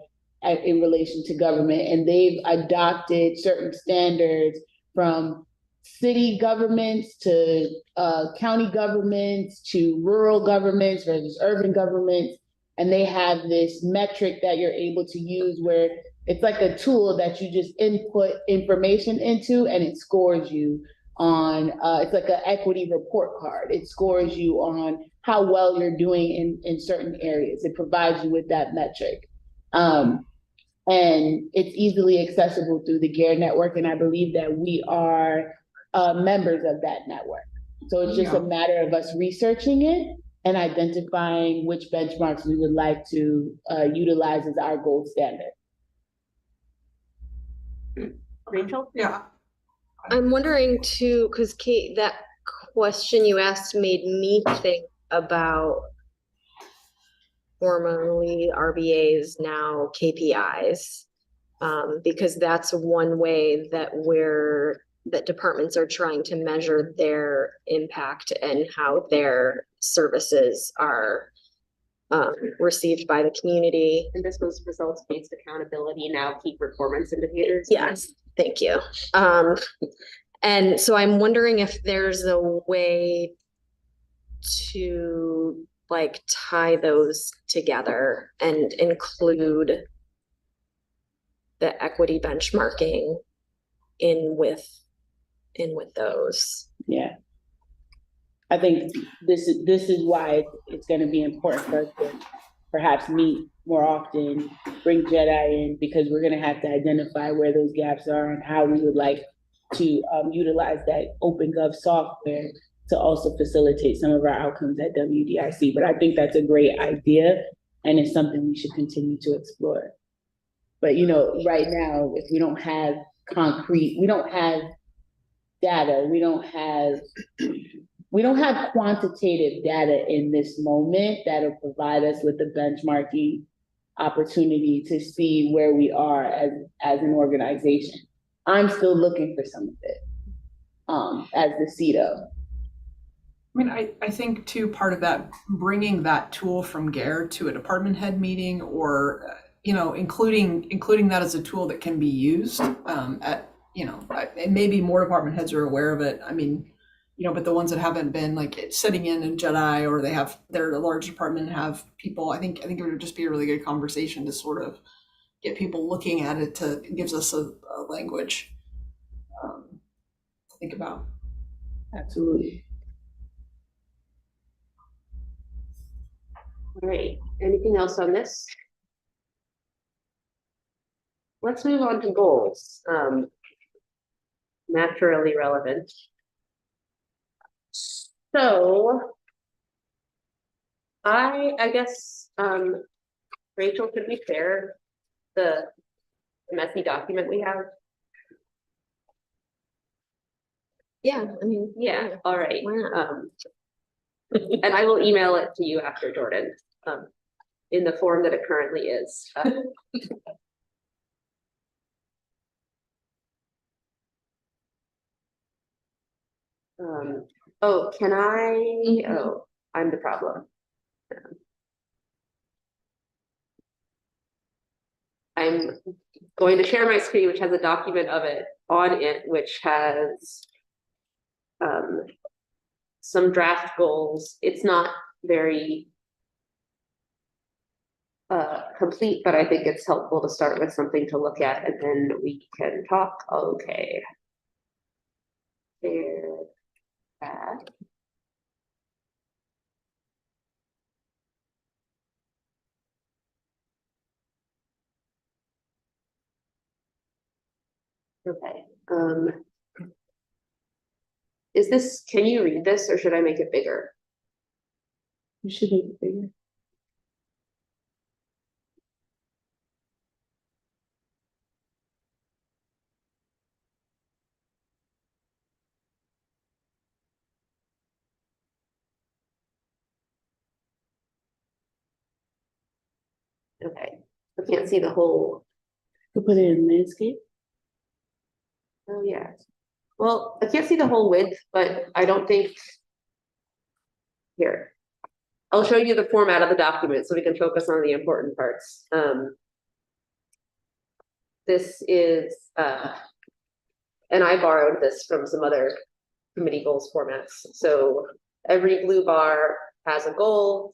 in relation to government. And they've adopted certain standards from city governments to county governments to rural governments versus urban governments. And they have this metric that you're able to use where it's like a tool that you just input information into and it scores you on, it's like an equity report card. It scores you on how well you're doing in certain areas. It provides you with that metric. And it's easily accessible through the GARE network. And I believe that we are members of that network. So it's just a matter of us researching it and identifying which benchmarks we would like to utilize as our gold standard.
Rachel?
Yeah.
I'm wondering too, because Kate, that question you asked made me think about formerly RBAs, now KPIs, because that's one way that departments are trying to measure their impact and how their services are received by the community.
And this was results-based accountability, now key performance indicators.
Yes, thank you. And so I'm wondering if there's a way to like tie those together and include the equity benchmarking in with those.
Yeah. I think this is why it's gonna be important for us to perhaps meet more often, bring Jedi in, because we're gonna have to identify where those gaps are and how we would like to utilize that OpenGov software to also facilitate some of our outcomes at WDIC. But I think that's a great idea, and it's something we should continue to explore. But right now, if we don't have we don't have data, we don't have quantitative data in this moment that'll provide us with the benchmarking opportunity to see where we are as an organization. I'm still looking for some of it as the CETO.
I mean, I think too, part of that, bringing that tool from GARE to a department head meeting, or, including that as a tool that can be used and maybe more department heads are aware of it. I mean, but the ones that haven't been, like sitting in Jedi, or they're a large department and have people, I think it would just be a really good conversation to sort of get people looking at it. It gives us a language to think about.
Absolutely.
All right, anything else on this? Let's move on to goals. Naturally relevant. So I guess Rachel, could we share the messy document we have?
Yeah, I mean,
Yeah, all right.
why not?
And I will email it to you after, Jordan, in the form that it currently is. Oh, can I? Oh, I'm the problem. I'm going to share my screen, which has a document of it on it, which has some draft goals. It's not very complete, but I think it's helpful to start with something to look at, and then we can talk. Okay. There. That. Okay. Can you read this, or should I make it bigger?
You should make it bigger.
Okay. I can't see the whole.
You put it in landscape.
Oh, yeah. Well, I can't see the whole width, but I don't think. Here. I'll show you the format of the document so we can focus on the important parts. This is, and I borrowed this from some other committee goals formats. So every blue bar has a goal.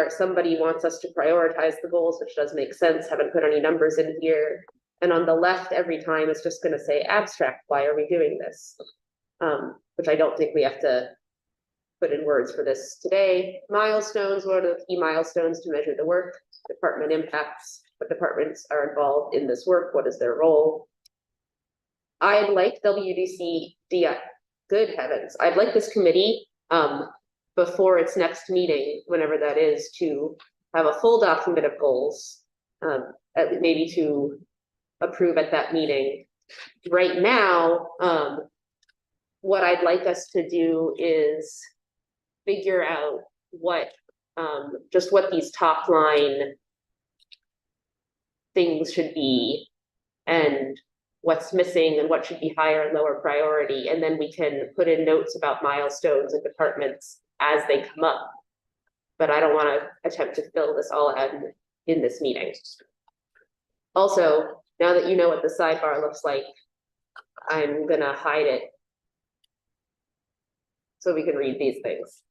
Somebody wants us to prioritize the goals, which does make sense. Haven't put any numbers in here. And on the left, every time it's just going to say abstract. Why are we doing this? Which I don't think we have to put in words for this today. Milestones, what are the key milestones to measure the work? Department impacts, what departments are involved in this work? What is their role? I'd like WDCDI, good heavens, I'd like this committee before its next meeting, whenever that is, to have a full document of goals, maybe to approve at that meeting. Right now, what I'd like us to do is figure out what these top line things should be, and what's missing, and what should be higher and lower priority, and then we can put in notes about milestones and departments as they come up. But I don't want to attempt to fill this all out in this meeting. Also, now that you know what the sidebar looks like, I'm gonna hide it so we can read these things.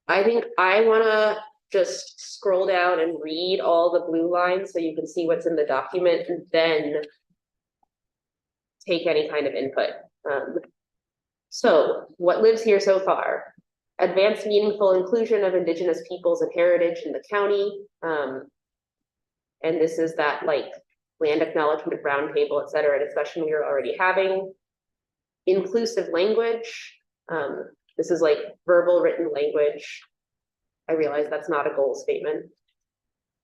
I think I want to just scroll down and read all the blue lines so you can see what's in the document and then take any kind of input. So what lives here so far? Advance meaningful inclusion of Indigenous peoples and heritage in the county. And this is that like land acknowledgement roundtable, et cetera, discussion we are already having. Inclusive language. This is like verbal written language. I realize that's not a goal statement.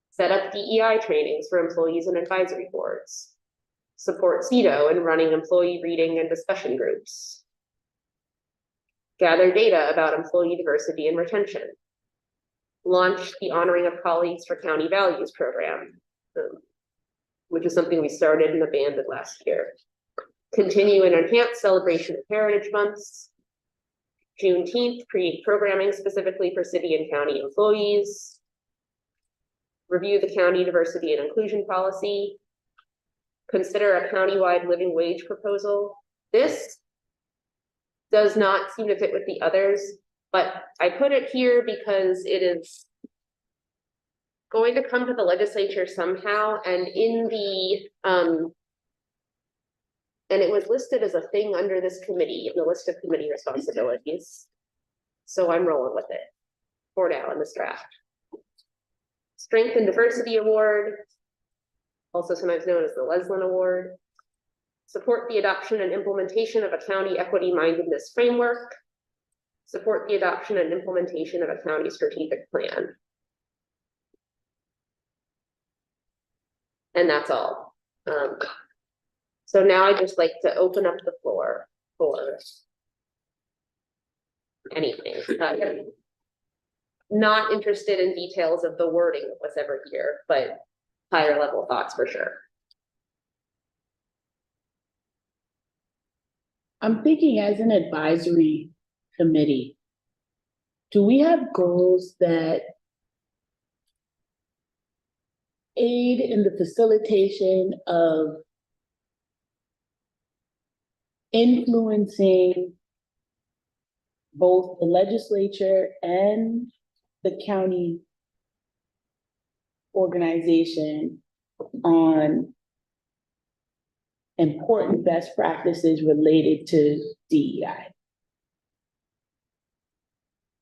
Set up DEI trainings for employees and advisory boards. Support CEDO in running employee reading and discussion groups. Gather data about employee diversity and retention. Launch the Honoring of Colleagues for County Values program, which is something we started and abandoned last year. Continue and enhance celebration of Heritage Months. Juneteenth, create programming specifically for city and county employees. Review the county diversity and inclusion policy. Consider a countywide living wage proposal. This does not seem to fit with the others, but I put it here because it is going to come to the legislature somehow, and in the and it was listed as a thing under this committee, in the list of committee responsibilities. So I'm rolling with it for now in this draft. Strength and Diversity Award, also sometimes known as the Leslin Award. Support the adoption and implementation of a county equity mindedness framework. Support the adoption and implementation of a county strategic plan. And that's all. So now I'd just like to open up the floor for anything. Not interested in details of the wording of what's ever here, but higher level thoughts for sure.
I'm thinking as an advisory committee, do we have goals that aid in the facilitation of influencing both the legislature and the county organization on important best practices related to DEI?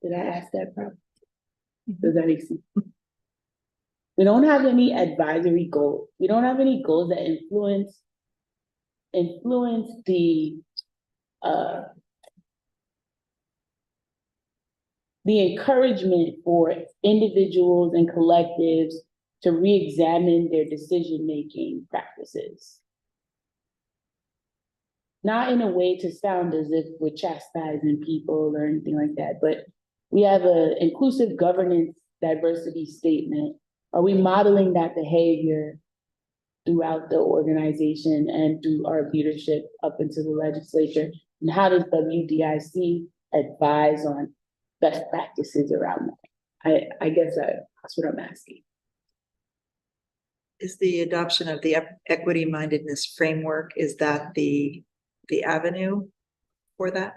Did I ask that properly? Does that make sense? We don't have any advisory goals. We don't have any goals that influence the encouragement for individuals and collectives to re-examine their decision-making practices. Not in a way to sound as if we're chastising people or anything like that, but we have an inclusive governance diversity statement. Are we modeling that behavior throughout the organization and through our leadership up into the legislature? And how does WDIC advise on best practices around that? I guess that's what I'm asking.
Is the adoption of the equity mindedness framework, is that the avenue for that?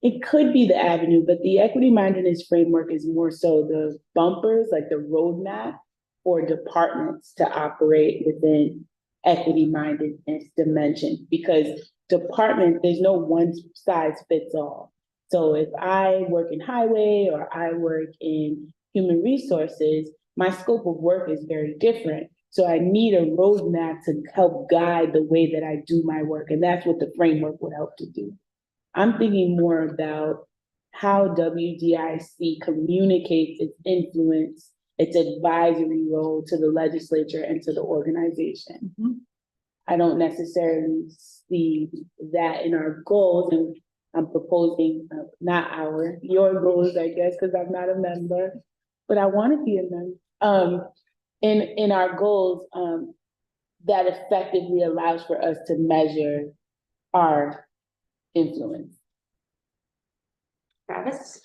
It could be the avenue, but the equity mindedness framework is more so the bumpers, like the roadmap for departments to operate within equity mindedness dimension, because department, there's no one size fits all. So if I work in highway or I work in human resources, my scope of work is very different. So I need a roadmap to help guide the way that I do my work. And that's what the framework would help to do. I'm thinking more about how WDIC communicates its influence, its advisory role to the legislature and to the organization. Mm-hmm. I don't necessarily see that in our goals, and I'm proposing your goals, I guess, because I'm not a member, but I want to be a member. In our goals, that effectively allows for us to measure our influence.
Travis?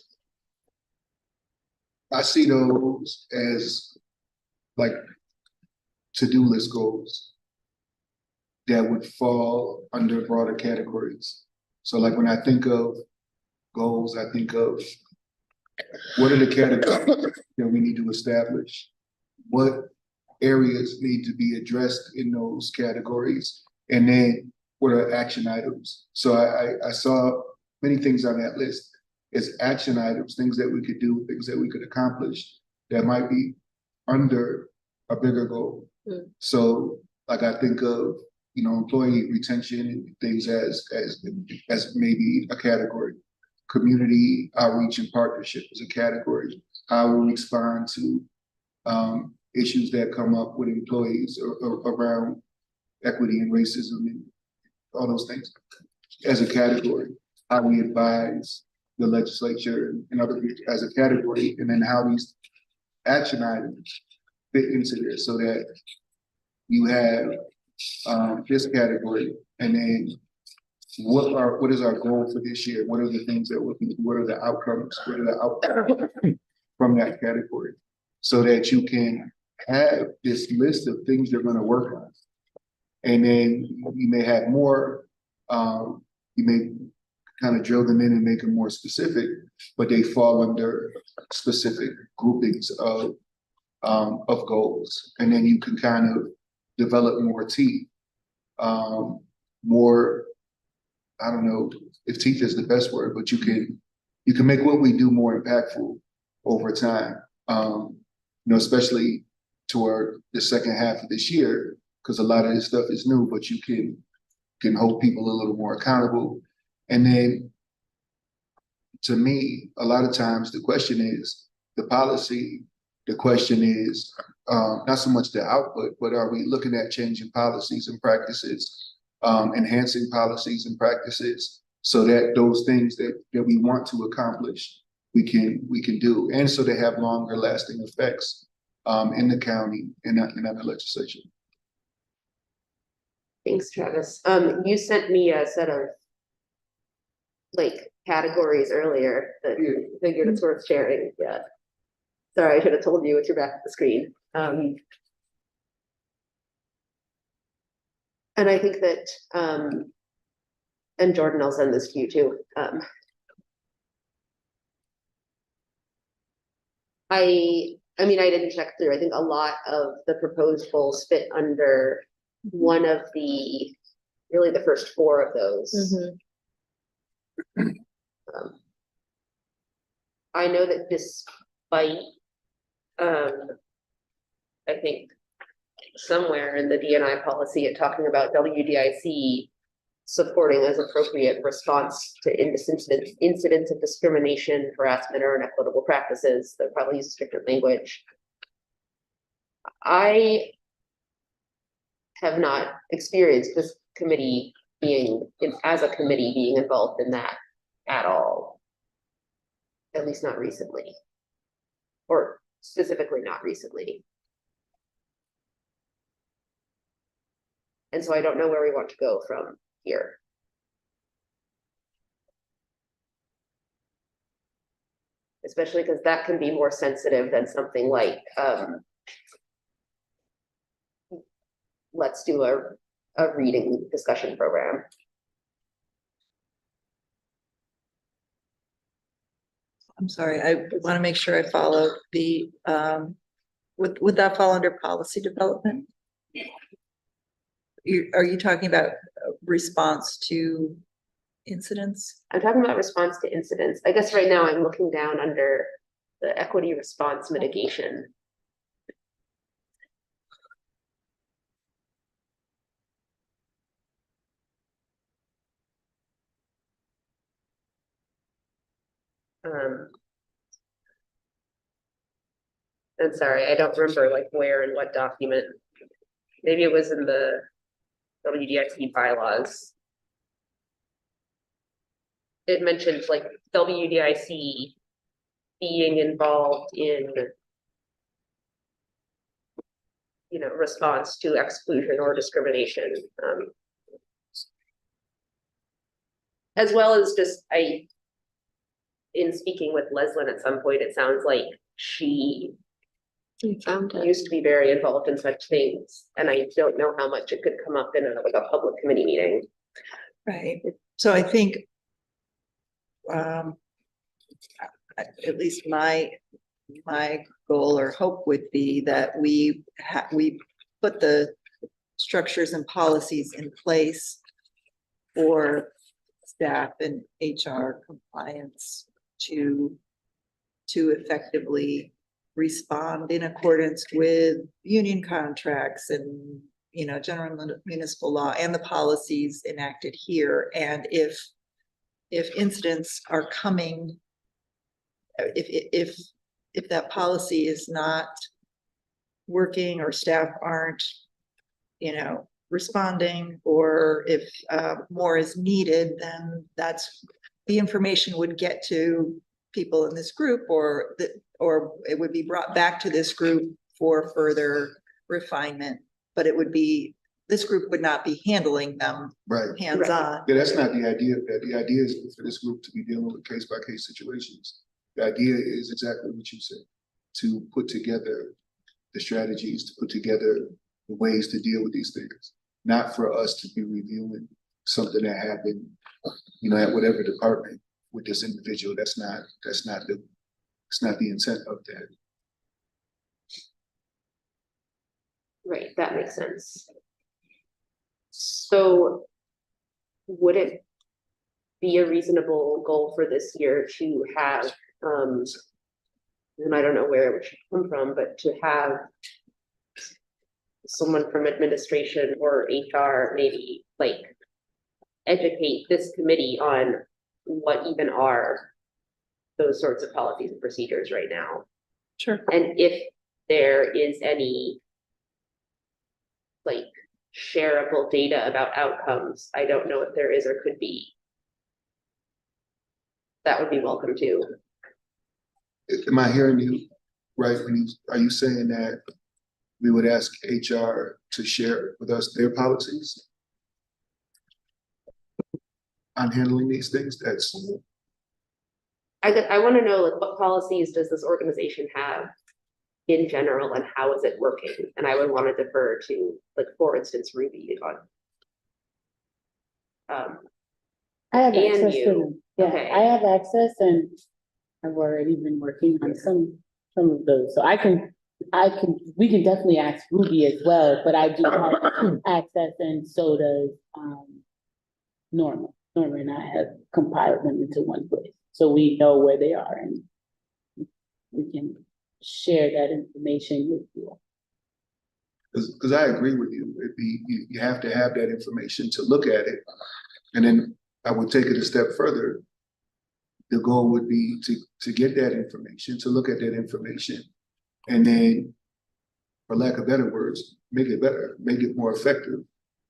I see those as like to-do list goals that would fall under broader categories. So like when I think of goals, I think of What are the categories that we need to establish? What areas need to be addressed in those categories? And then what are action items? So I saw many things on that list as action items, things that we could do, things that we could accomplish that might be under a bigger goal. So like I think of, you know, employee retention and things as maybe a category. Community outreach and partnership is a category. How we respond to issues that come up with employees or around equity and racism and all those things as a category. How we advise the legislature and other groups as a category, and then how these action items fit into there so that you have this category, and then what is our goal for this year? What are the things that we're looking, what are the outcomes? What are the outcomes from that category? So that you can have this list of things they're going to work on. And then you may have more, you may kind of drill them in and make them more specific, but they fall under specific groupings of goals. And then you can kind of develop more teeth, more, I don't know if teeth is the best word, but you can make what we do more impactful over time. You know, especially toward the second half of this year, because a lot of this stuff is new, but you can hold people a little more accountable. And then to me, a lot of times the question is the policy, the question is not so much the output, but are we looking at changing policies and practices, enhancing policies and practices so that those things that we want to accomplish, we can do. And so they have longer lasting effects in the county and in the legislature.
Thanks, Travis. You sent me a set of like categories earlier that I figured it's worth sharing. Yeah. Sorry, I should have told you at your back of the screen. And I think that, and Jordan, I'll send this to you too. I mean, I didn't check through. I think a lot of the proposed goals fit under one of really the first four of those. I know that despite, I think somewhere in the D&I policy it talking about WDIC supporting as appropriate response to incidents of discrimination, harassment, or inequitable practices. That probably uses different language. I have not experienced this committee as a committee being involved in that at all. At least not recently. Or specifically not recently. And so I don't know where we want to go from here. Especially because that can be more sensitive than something like, let's do a reading discussion program.
I'm sorry, I want to make sure I follow the, would that fall under policy development? Are you talking about response to incidents?
I'm talking about response to incidents. I guess right now I'm looking down under the equity response mitigation. I'm sorry, I don't remember like where and what document. Maybe it was in the WDIC bylaws. It mentions like WDIC being involved in, you know, response to exclusion or discrimination. As well as just, in speaking with Leslyn at some point, it sounds like she used to be very involved in such things, and I don't know how much it could come up in like a public committee meeting.
Right. So I think at least my goal or hope would be that we put the structures and policies in place for staff and HR compliance to effectively respond in accordance with union contracts and, you know, general municipal law and the policies enacted here. And if incidents are coming, if that policy is not working or staff aren't, you know, responding, or if more is needed, then that's the information would get to people in this group, or it would be brought back to this group for further refinement. But it would be, this group would not be handling them
Right.
hands-on.
Yeah, that's not the idea. The idea is for this group to be dealing with case by case situations. The idea is exactly what you said, to put together the strategies, to put together the ways to deal with these things, not for us to be reviewing something that happened, you know, at whatever department with this individual. That's not the intent of that.
Right, that makes sense. So would it be a reasonable goal for this year to have, and I don't know where it should come from, but to have someone from administration or HR maybe like educate this committee on what even are those sorts of policies and procedures right now?
Sure.
And if there is any like shareable data about outcomes, I don't know if there is or could be. That would be welcome too.
Am I hearing you right? Are you saying that we would ask HR to share with us their policies on handling these things?
I want to know, like, what policies does this organization have in general, and how is it working? And I would want to defer to, like, for instance, Ruby on.
I have
And
access
you.
to them. Yeah,
Okay.
I have access, and I've already been working on some of those. So we can definitely ask Ruby as well, but I do have access, and so does Norma. Norma and I have compiled them into one place, so we know where they are, and we can share that information with you.
Because I agree with you. You have to have that information to look at it. And then I would take it a step further. The goal would be to get that information, to look at that information, and then, for lack of better words, make it better, make it more effective,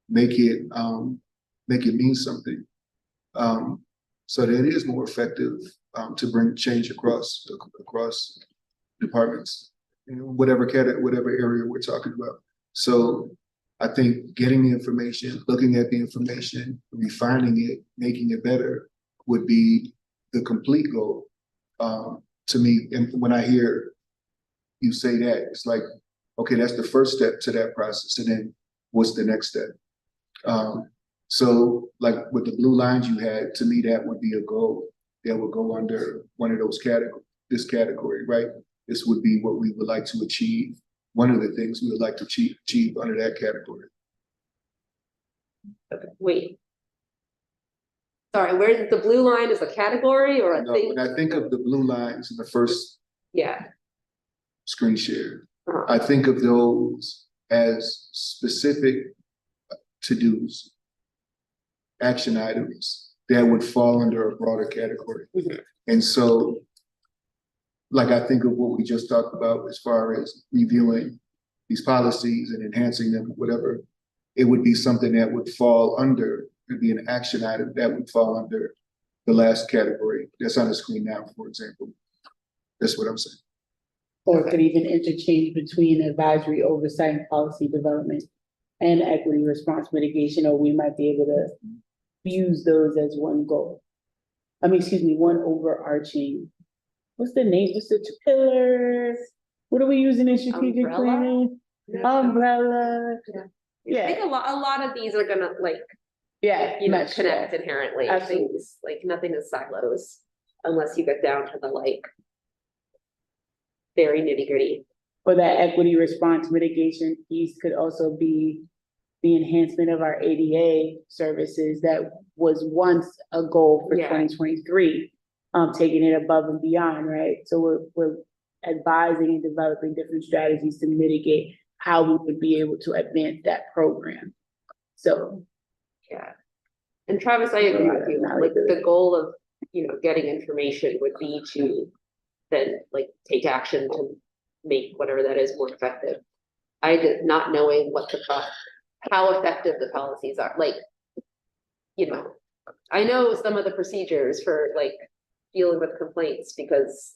make it mean something. So that it is more effective to bring change across departments, you know, whatever area we're talking about. So I think getting the information, looking at the information, refining it, making it better would be the complete goal to me. And when I hear you say that, it's like, okay, that's the first step to that process. And then what's the next step? So like with the blue lines you had, to me, that would be a goal that would go under one of those this category, right? This would be what we would like to achieve. One of the things we would like to achieve under that category.
Okay, wait. Sorry, where's the blue line is a category or a thing?
When I think of the blue lines in the first
Yeah.
screen share,
Uh-huh.
I think of those as specific to-dos, action items that would fall under a broader category.
Mhm.
And so, like, I think of what we just talked about as far as reviewing these policies and enhancing them, whatever, it would be something that would fall under, it'd be an action item that would fall under the last category that's on the screen now, for example. That's what I'm saying.
Or it could even interchange between advisory oversight and policy development and equity response mitigation, or we might be able to use those as one goal. One overarching, what's the name? What's the two pillars? What are we using in strategic
Umbrella?
planning?
Yeah.
Umbrella.
I
Yeah,
think a lot of these are gonna, like,
yeah,
you know,
much,
connect
yeah.
inherently.
Absolutely.
Things like nothing is silos. unless you get down to the like very nitty gritty.
Or that equity response mitigation piece could also be the enhancement of our ADA services that was once a goal for
Yeah.
2023, taking it above and beyond, right? So we're advising and developing different strategies to mitigate how we would be able to advance that program. So.
Yeah. And Travis, I agree with you. Like the goal of, getting information would be to then like take action to make whatever that is more effective. I did not knowing how effective the policies are, like, I know some of the procedures for like dealing with complaints because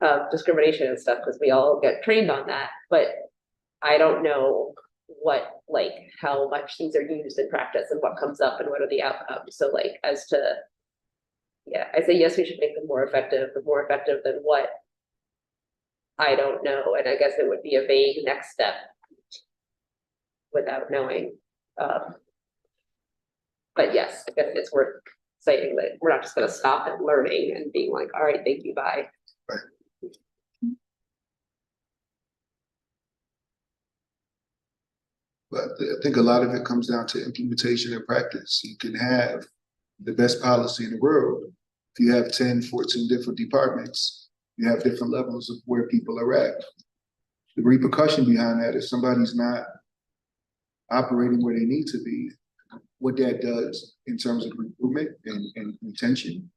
of discrimination and stuff, because we all get trained on that, but I don't know how much these are used in practice and what comes up and what are the outcomes. So like I say, yes, we should make them more effective, but more effective than what? I don't know. And I guess it would be a vague next step without knowing. But yes, I guess it's worth saying that we're not just going to stop at learning and being like, all right, thank you, bye.
Right. But I think a lot of it comes down to implementation and practice. You can have the best policy in the world. If you have 10, 14 different departments, you have different levels of where people are at. The repercussion behind that, if somebody's not operating where they need to be, what that does in terms of recruitment and retention,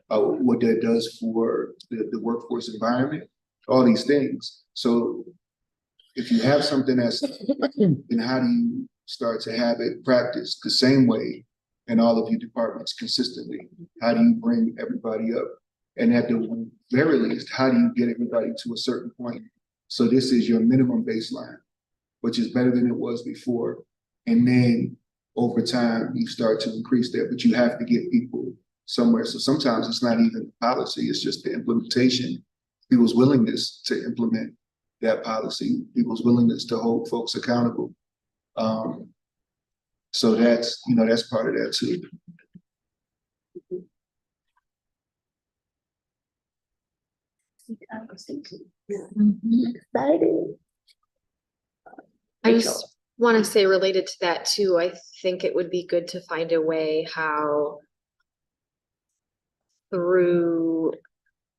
what that does for the workforce environment, all these things. So if you have something that's, then how do you start to have it practiced the same way in all of your departments consistently? How do you bring everybody up? And at the very least, how do you get everybody to a certain point? So this is your minimum baseline, which is better than it was before. And then over time, you start to increase that, but you have to get people somewhere. So sometimes it's not even policy, it's just the implementation, people's willingness to implement that policy, people's willingness to hold folks accountable. So that's, that's part of that too.
Excited.
I just want to say related to that too, I think it would be good to find a way how through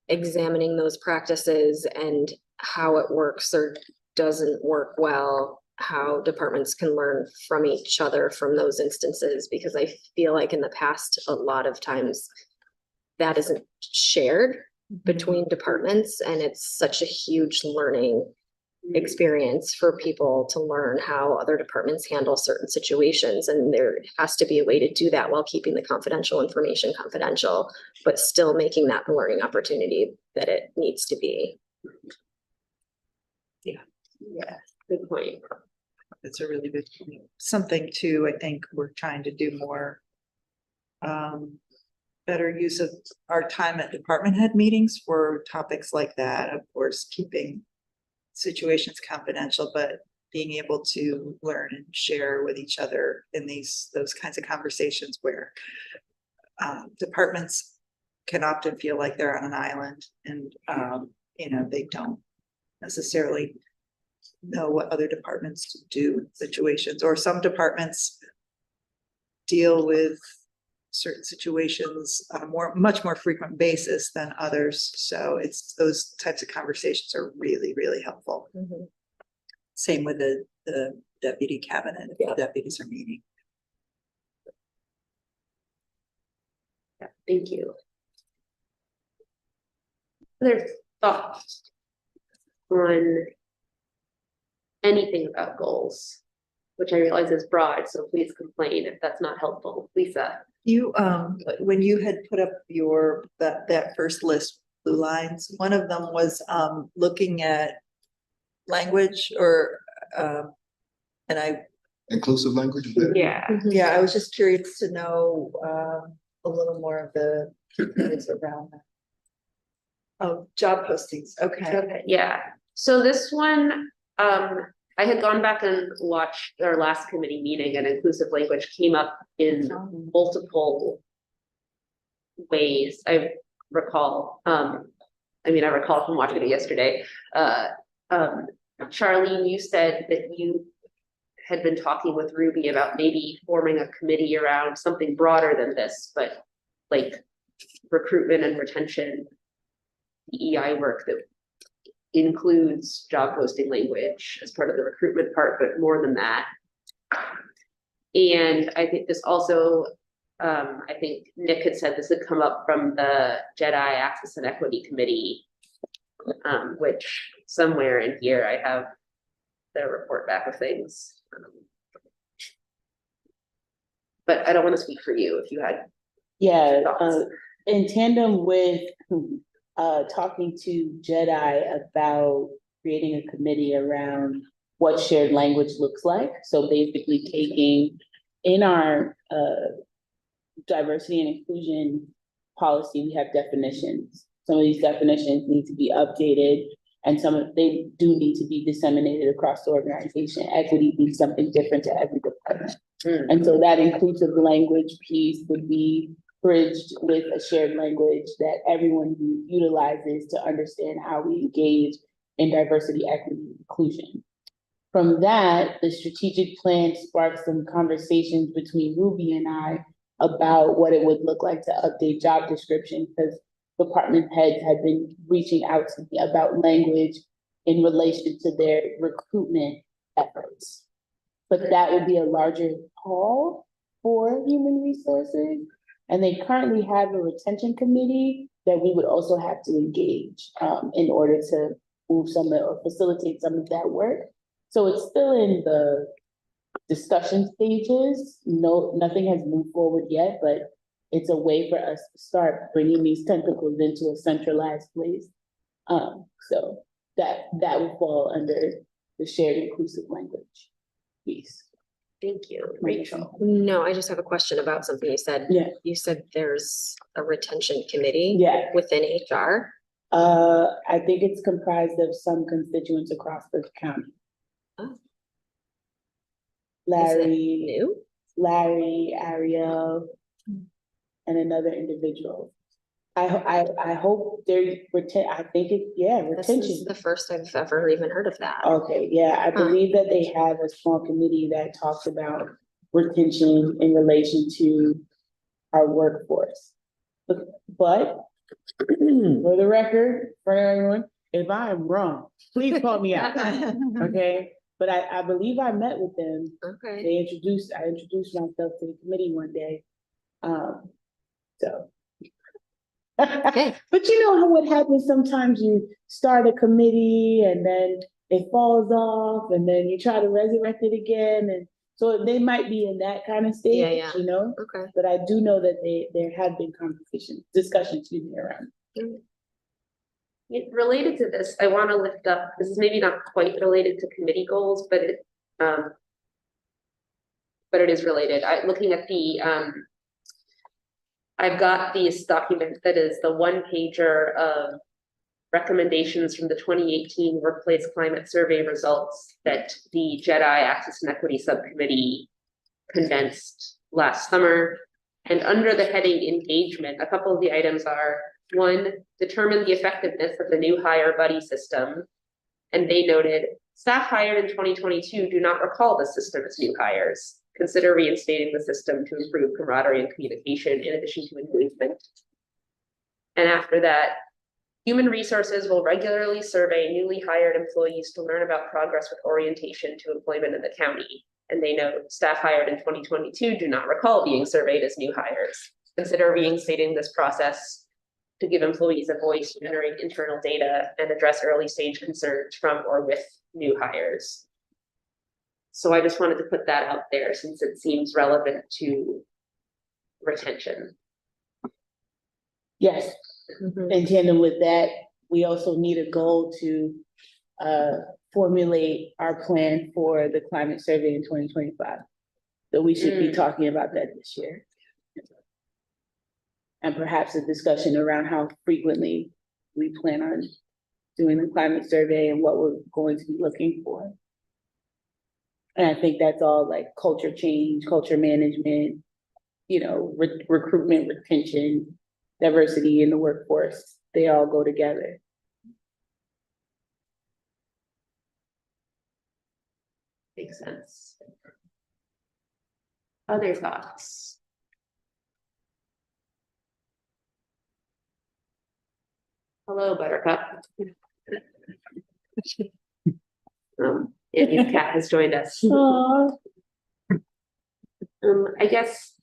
examining those practices and how it works or doesn't work well, how departments can learn from each other from those instances, because I feel like in the past, a lot of times that isn't shared between departments, and it's such a huge learning experience for people to learn how other departments handle certain situations. And there has to be a way to do that while keeping the confidential information confidential, but still making that the learning opportunity that it needs to be.
Yeah, good point.
That's a really good point. Something too, I think we're trying to do more better use of our time at department head meetings for topics like that. Of course, keeping situations confidential, but being able to learn and share with each other in those kinds of conversations where departments can often feel like they're on an island and they don't necessarily know what other departments do in situations, or some departments deal with certain situations on a much more frequent basis than others. So it's those types of conversations are really, really helpful.
Mm-hmm.
Same with the deputy cabinet, if the deputies are meeting.
Yeah, thank you. Other thoughts on anything about goals, which I realize is broad, so please complain if that's not helpful. Lisa.
You, when you had put up that first list, blue lines, one of them was looking at language or
Inclusive language.
Yeah.
Yeah, I was just curious to know a little more of the things around that. Oh, job postings. Okay.
Yeah. So this one, I had gone back and watched our last committee meeting, and inclusive language came up in multiple ways. recall. I mean, I recall from watching it yesterday. Charlene, you said that you had been talking with Ruby about maybe forming a committee around something broader than this, but like recruitment and retention, EI work that includes job posting language as part of the recruitment part, but more than that. And I think this also, I think Nick had said this had come up from the Jedi Access and Equity Committee, which somewhere in here I have the report back of things. But I don't want to speak for you if you had.
Yeah,
thoughts.
in tandem with talking to Jedi about creating a committee around what shared language looks like. So basically taking in our diversity and inclusion policy, we have definitions. Some of these definitions need to be updated, and they do need to be disseminated across the organization. Equity means something different to every department. And so that inclusive language piece would be bridged with a shared language that everyone utilizes to understand how we engage in diversity, equity, and inclusion. From that, the strategic plan sparked some conversations between Ruby and I about what it would look like to update job description, because department heads had been reaching out to me about language in relation to their recruitment efforts. But that would be a larger call for human resources. And they currently have a retention committee that we would also have to engage in order to move some or facilitate some of that work. So it's still in the discussion stages. Nothing has moved forward yet, but it's a way for us to start bringing these tentacles into a centralized place. So that would fall under the shared inclusive language piece.
Thank you, Rachel.
No, I just have a question about something you said.
Yeah.
You said there's a retention committee
Yeah.
within HR.
I think it's comprised of some constituents across the county.
Oh.
Larry, Ariel, and another individual. I hope I think retention.
This is the first I've ever even heard of that.
Okay, yeah, I believe that they have a small committee that talks about retention in relation to our workforce. But for the record, for everyone, if I am wrong, please call me out. Okay, but I believe I met with them.
Okay.
I introduced myself to the committee one day. So.
Okay.
But you know what happens, sometimes you start a committee and then it falls off and then you try to resurrect it again, and so they might be in that kind of stage.
Yeah.
You know.
Okay.
But I do know that there have been discussions around.
Related to this, I want to lift up, this is maybe not quite related to committee goals, but it is related. Looking at the I've got this document that is the one pager of recommendations from the 2018 Workplace Climate Survey results that the Jedi Access and Equity Subcommittee condensed last summer. And under the heading engagement, a couple of the items are: one, determine the effectiveness of the new hire buddy system. And they noted, staff hired in 2022 do not recall the system as new hires. Consider reinstating the system to improve camaraderie and communication in addition to engagement. And after that, human resources will regularly survey newly hired employees to learn about progress with orientation to employment in the county. And they note, staff hired in 2022 do not recall being surveyed as new hires. Consider reinstating this process to give employees a voice to generate internal data and address early stage concerns from or with new hires. So I just wanted to put that out there since it seems relevant to retention.
Yes. In tandem with that, we also need a goal to formulate our plan for the climate survey in 2025. So we should be talking about that this year. And perhaps a discussion around how frequently we plan on doing the climate survey and what we're going to be looking for. And I think that's all like culture change, culture management, recruitment, retention, diversity in the workforce. They all go together.
Makes sense. Other thoughts? Hello, Buttercup. If Kat has joined us. I guess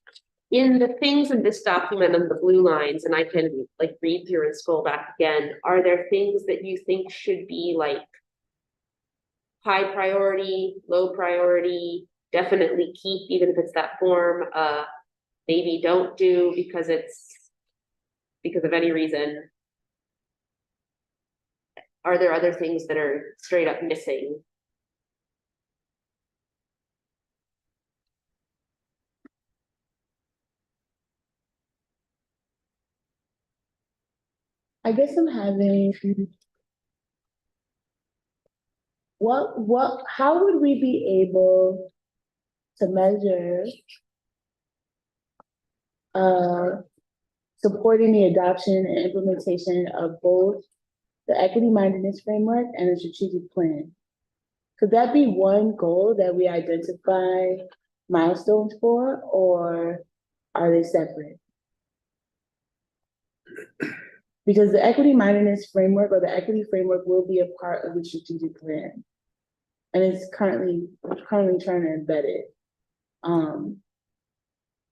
in the things in this document on the blue lines, and I can like read through and scroll back again, are there things that you think should be like high priority, low priority, definitely keep, even if it's that form, maybe don't do because of any reason? Are there other things that are straight up missing?
I guess I'm having, how would we be able to measure supporting the adoption and implementation of both the equity mindedness framework and the strategic plan? Could that be one goal that we identify milestones for, or are they separate? Because the equity mindedness framework or the equity framework will be a part of the strategic plan. And it's currently trying to embed it.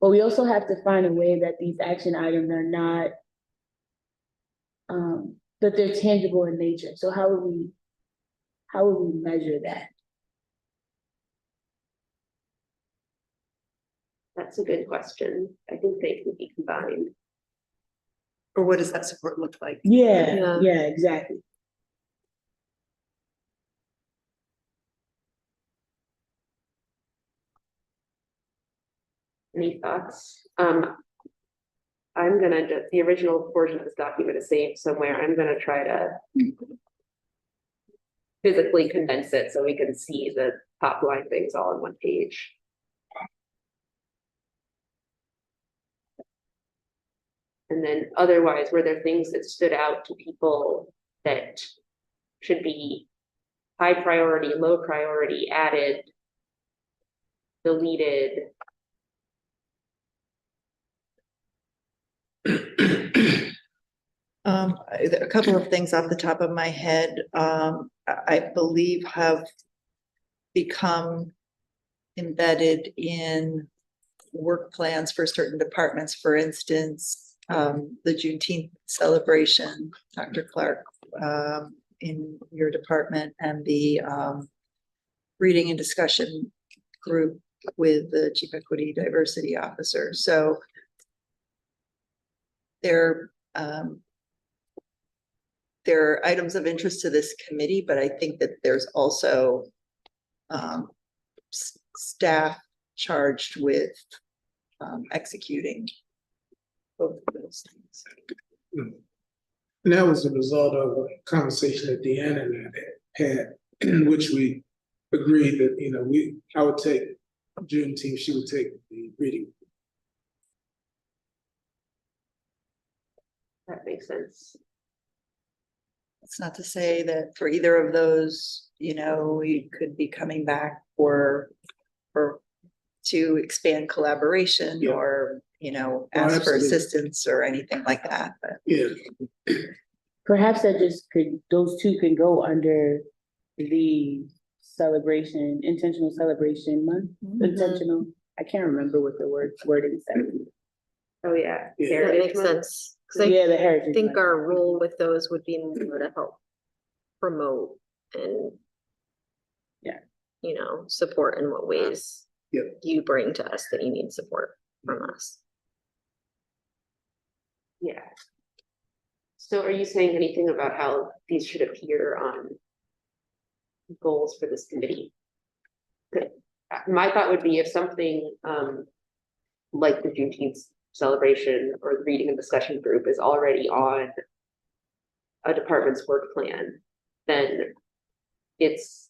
But we also have to find a way that these action items are not, that they're tangible in nature. So how would we measure that?
That's a good question. I think they can be combined.
Or what does that support look like?
Yeah, exactly.
Any thoughts? I'm gonna just, the original portion of this document is saved somewhere. I'm gonna try to physically condense it so we can see the top line things all on one page. And then otherwise, were there things that stood out to people that should be high priority, low priority, added, deleted?
A couple of things off the top of my head, I believe have become embedded in work plans for certain departments. For instance, the Juneteenth celebration, Dr. Clark, in your department, and the reading and discussion group with the Chief Equity Diversity Officer. So there are items of interest to this committee, but I think that there's also staff charged with executing both of those things.
And that was a result of a conversation that Deanna and I had, in which we agreed that, I would take Juneteenth, she would take the reading.
That makes sense.
It's not to say that for either of those, we could be coming back to expand collaboration,
Yeah.
or, ask for
absolutely.
assistance or anything like that, but.
Yeah.
Perhaps those two can go under the intentional celebration month, intentional. I can't remember what the wording said.
Oh, yeah.
Yeah.
That makes sense. Cause
Yeah, the
I
heritage.
think
month.
our role with those would be more to help promote and support in what ways
Yeah.
you bring to us that you need support from us.
Yeah. So are you saying anything about how these should appear on goals for this committee? My thought would be if something like the Juneteenth celebration or the reading and discussion group is already on a department's work plan, then it's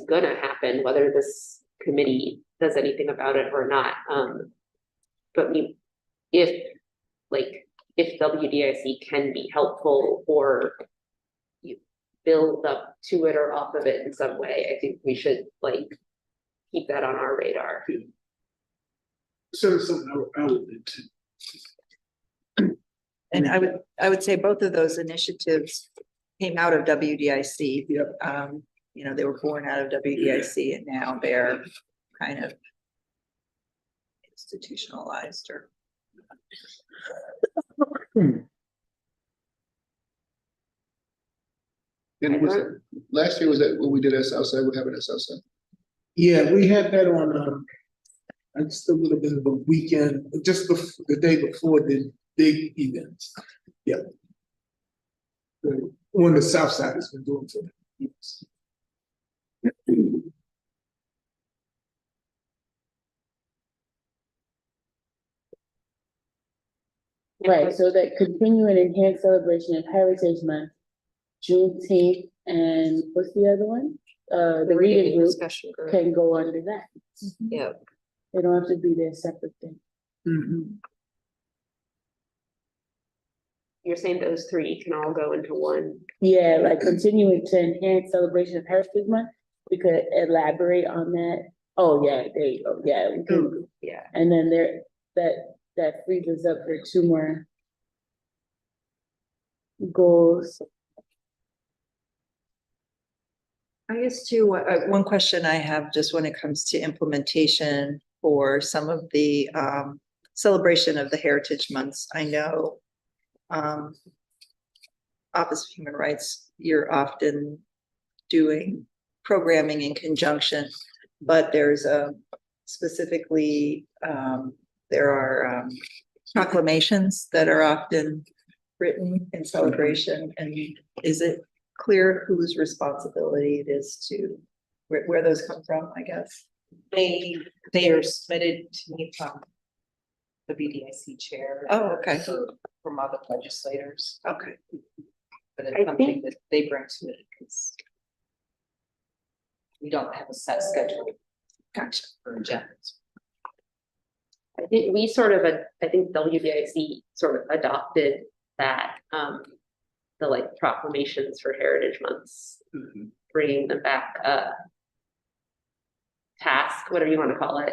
gonna happen whether this committee does anything about it or not. But if like if WDIC can be helpful or you build up to it or off of it in some way, I think we should like keep that on our radar.
So something I would do too.
And I would say both of those initiatives came out of WDIC.
Yep.
You know, they were born out of WDIC and now they're kind of institutionalized or.
And was it, last year was that what we did at Southside, what happened at Southside?
Yeah, we had that on, I just would have been the weekend, just the day before the big events. Yeah. The one the South Side has been doing for years.
Right, so that continue and enhance celebration of Heritage Month, Juneteenth, and what's the other one? The reading group
discussion group.
can go under that.
Yeah.
They don't have to be their separate thing.
You're saying those three can all go into one.
Yeah, like continuing to enhance celebration of Heritage Month, we could elaborate on that. Oh, yeah, there you go, yeah, we can.
Yeah.
And then that frees us up for 2 more goals.
I guess too, one question I have just when it comes to implementation for some of the celebration of the Heritage Months. I know Office of Human Rights, you're often doing programming in conjunction, but there's specifically there are proclamations that are often written in celebration. And is it clear whose responsibility it is to where those come from, I guess?
They are submitted to me from the BDIC chair.
Oh, okay.
From other legislators,
Okay.
but
I
it's something
think-
that they bring to me because we don't have a set schedule.
Gotcha.
For agendas.
I think we sort of, I think WDIC sort of adopted that, the like proclamations for Heritage Months, bringing them back, task, whatever you want to call it.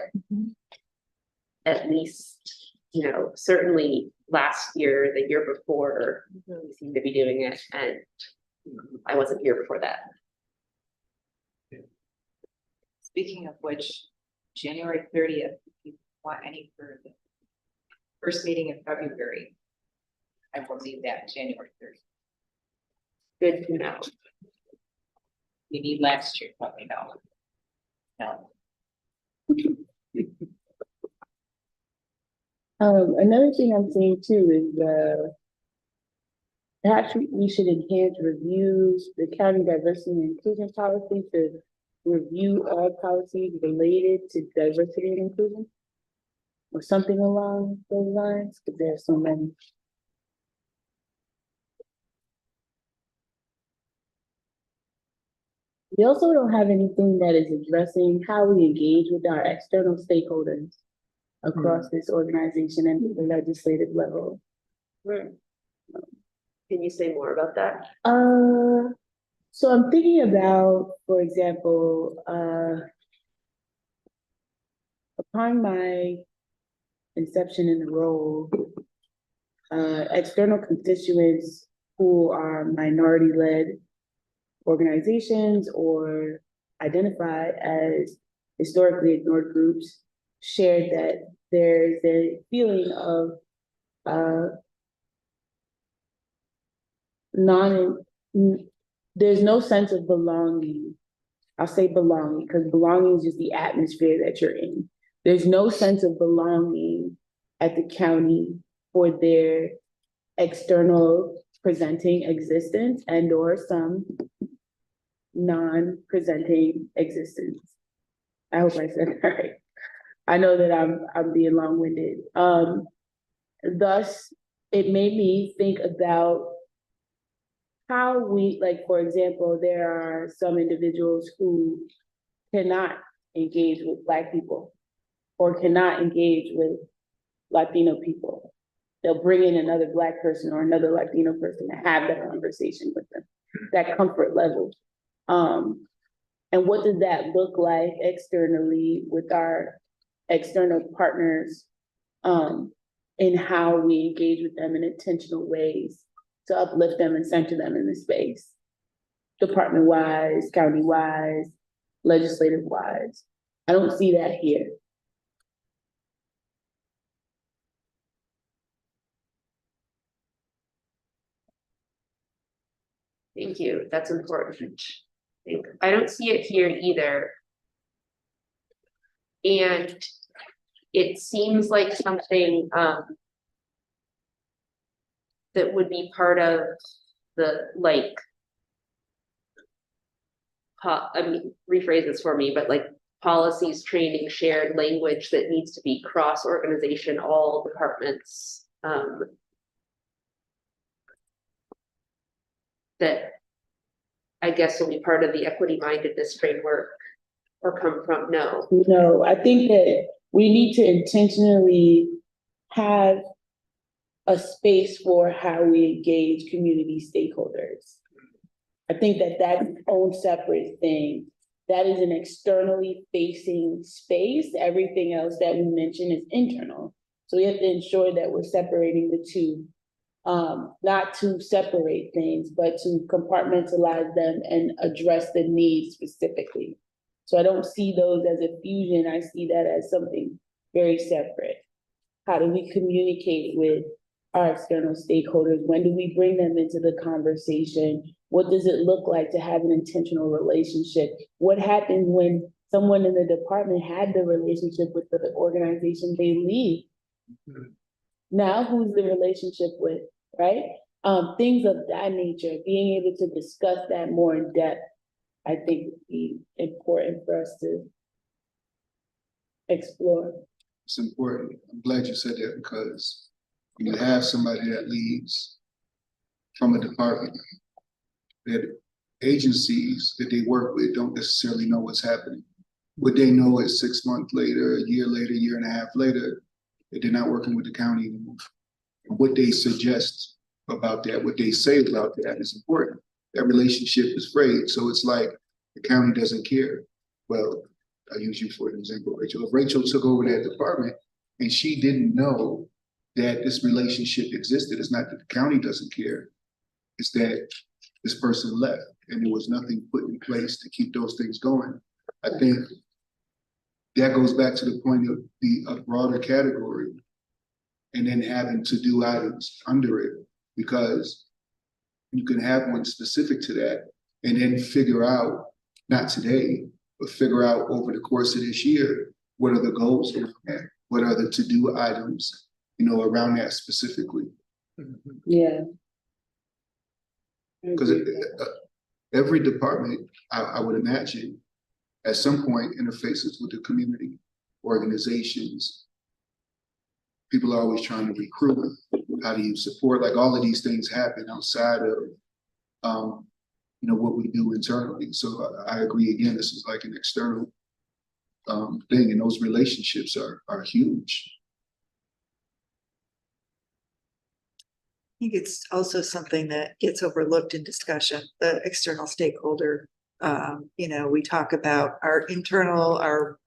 At least, you know, certainly last year, the year before, we seemed to be doing it, and I wasn't here before that.
Speaking of which, January 30th, if you want any for the first meeting in February, I will need that January 30th.
Good to know.
You need last year, let me know. No.
Another thing I'm saying too is perhaps we should enhance reviews, the county diversity and inclusion policy to review all policies related to diversity and inclusion. Or something along those lines, because there are so many. We also don't have anything that is addressing how we engage with our external stakeholders across this organization and the legislative level.
Can you say more about that?
So I'm thinking about, for example, upon my inception in the role, external constituents who are minority-led organizations or identified as historically ignored groups shared that there's a feeling of there's no sense of belonging. I'll say belonging because belonging is just the atmosphere that you're in. There's no sense of belonging at the county for their external presenting existence and or some non-presenting existence. I hope I said that right. I know that I'm being long-winded. Thus, it made me think about how we, like, for example, there are some individuals who cannot engage with Black people or cannot engage with Latino people they'll bring in another Black person or another Latino person to have that conversation with them, that comfort level. And what does that look like externally with our external partners, in how we engage with them in intentional ways to uplift them and center them in the space, department-wise, county-wise, legislative-wise. I don't see that here.
Thank you, that's important. I don't see it here either. And it seems like something that would be part of the, like, I mean, rephrase this for me, but like policies, training, shared language that needs to be cross-organization, all departments. That I guess will be part of the equity mindedness framework, or come from, no.
No, I think that we need to intentionally have a space for how we engage community stakeholders. I think that that's its own separate thing. That is an externally facing space. Everything else that we mentioned is internal. So we have to ensure that we're separating the two. Not to separate things, but to compartmentalize them and address the needs specifically. So I don't see those as a fusion. I see that as something very separate. How do we communicate with our external stakeholders? When do we bring them into the conversation? What does it look like to have an intentional relationship? What happens when someone in the department had the relationship with the organization, they leave? Now who's the relationship with, right? Things of that nature, being able to discuss that more in depth, I think would be important for us to explore.
It's important. I'm glad you said that, because when you have somebody that leaves from a department, that agencies that they work with don't necessarily know what's happening. What they know is 6 months later, a year later, year and a half later, that they're not working with the county anymore. And what they suggest about that, what they say about that is important. That relationship is frayed. So it's like the county doesn't care. Well, I'll use you for an example, Rachel. If Rachel took over that department and she didn't know that this relationship existed, it's not that the county doesn't care, it's that this person left and there was nothing put in place to keep those things going. I think that goes back to the point of a broader category and then having to do items under it, because you can have one specific to that and then figure out, not today, but figure out over the course of this year, what are the goals around that? What are the to-do items, around that specifically?
Yeah.
Because every department, I would imagine, at some point interfaces with the community, organizations. People are always trying to recruit. How do you support? Like, all of these things happen outside of, what we do internally. So I agree. Again, this is like an external thing, and those relationships are huge.
I think it's also something that gets overlooked in discussion, the external stakeholder. We talk about our internal, our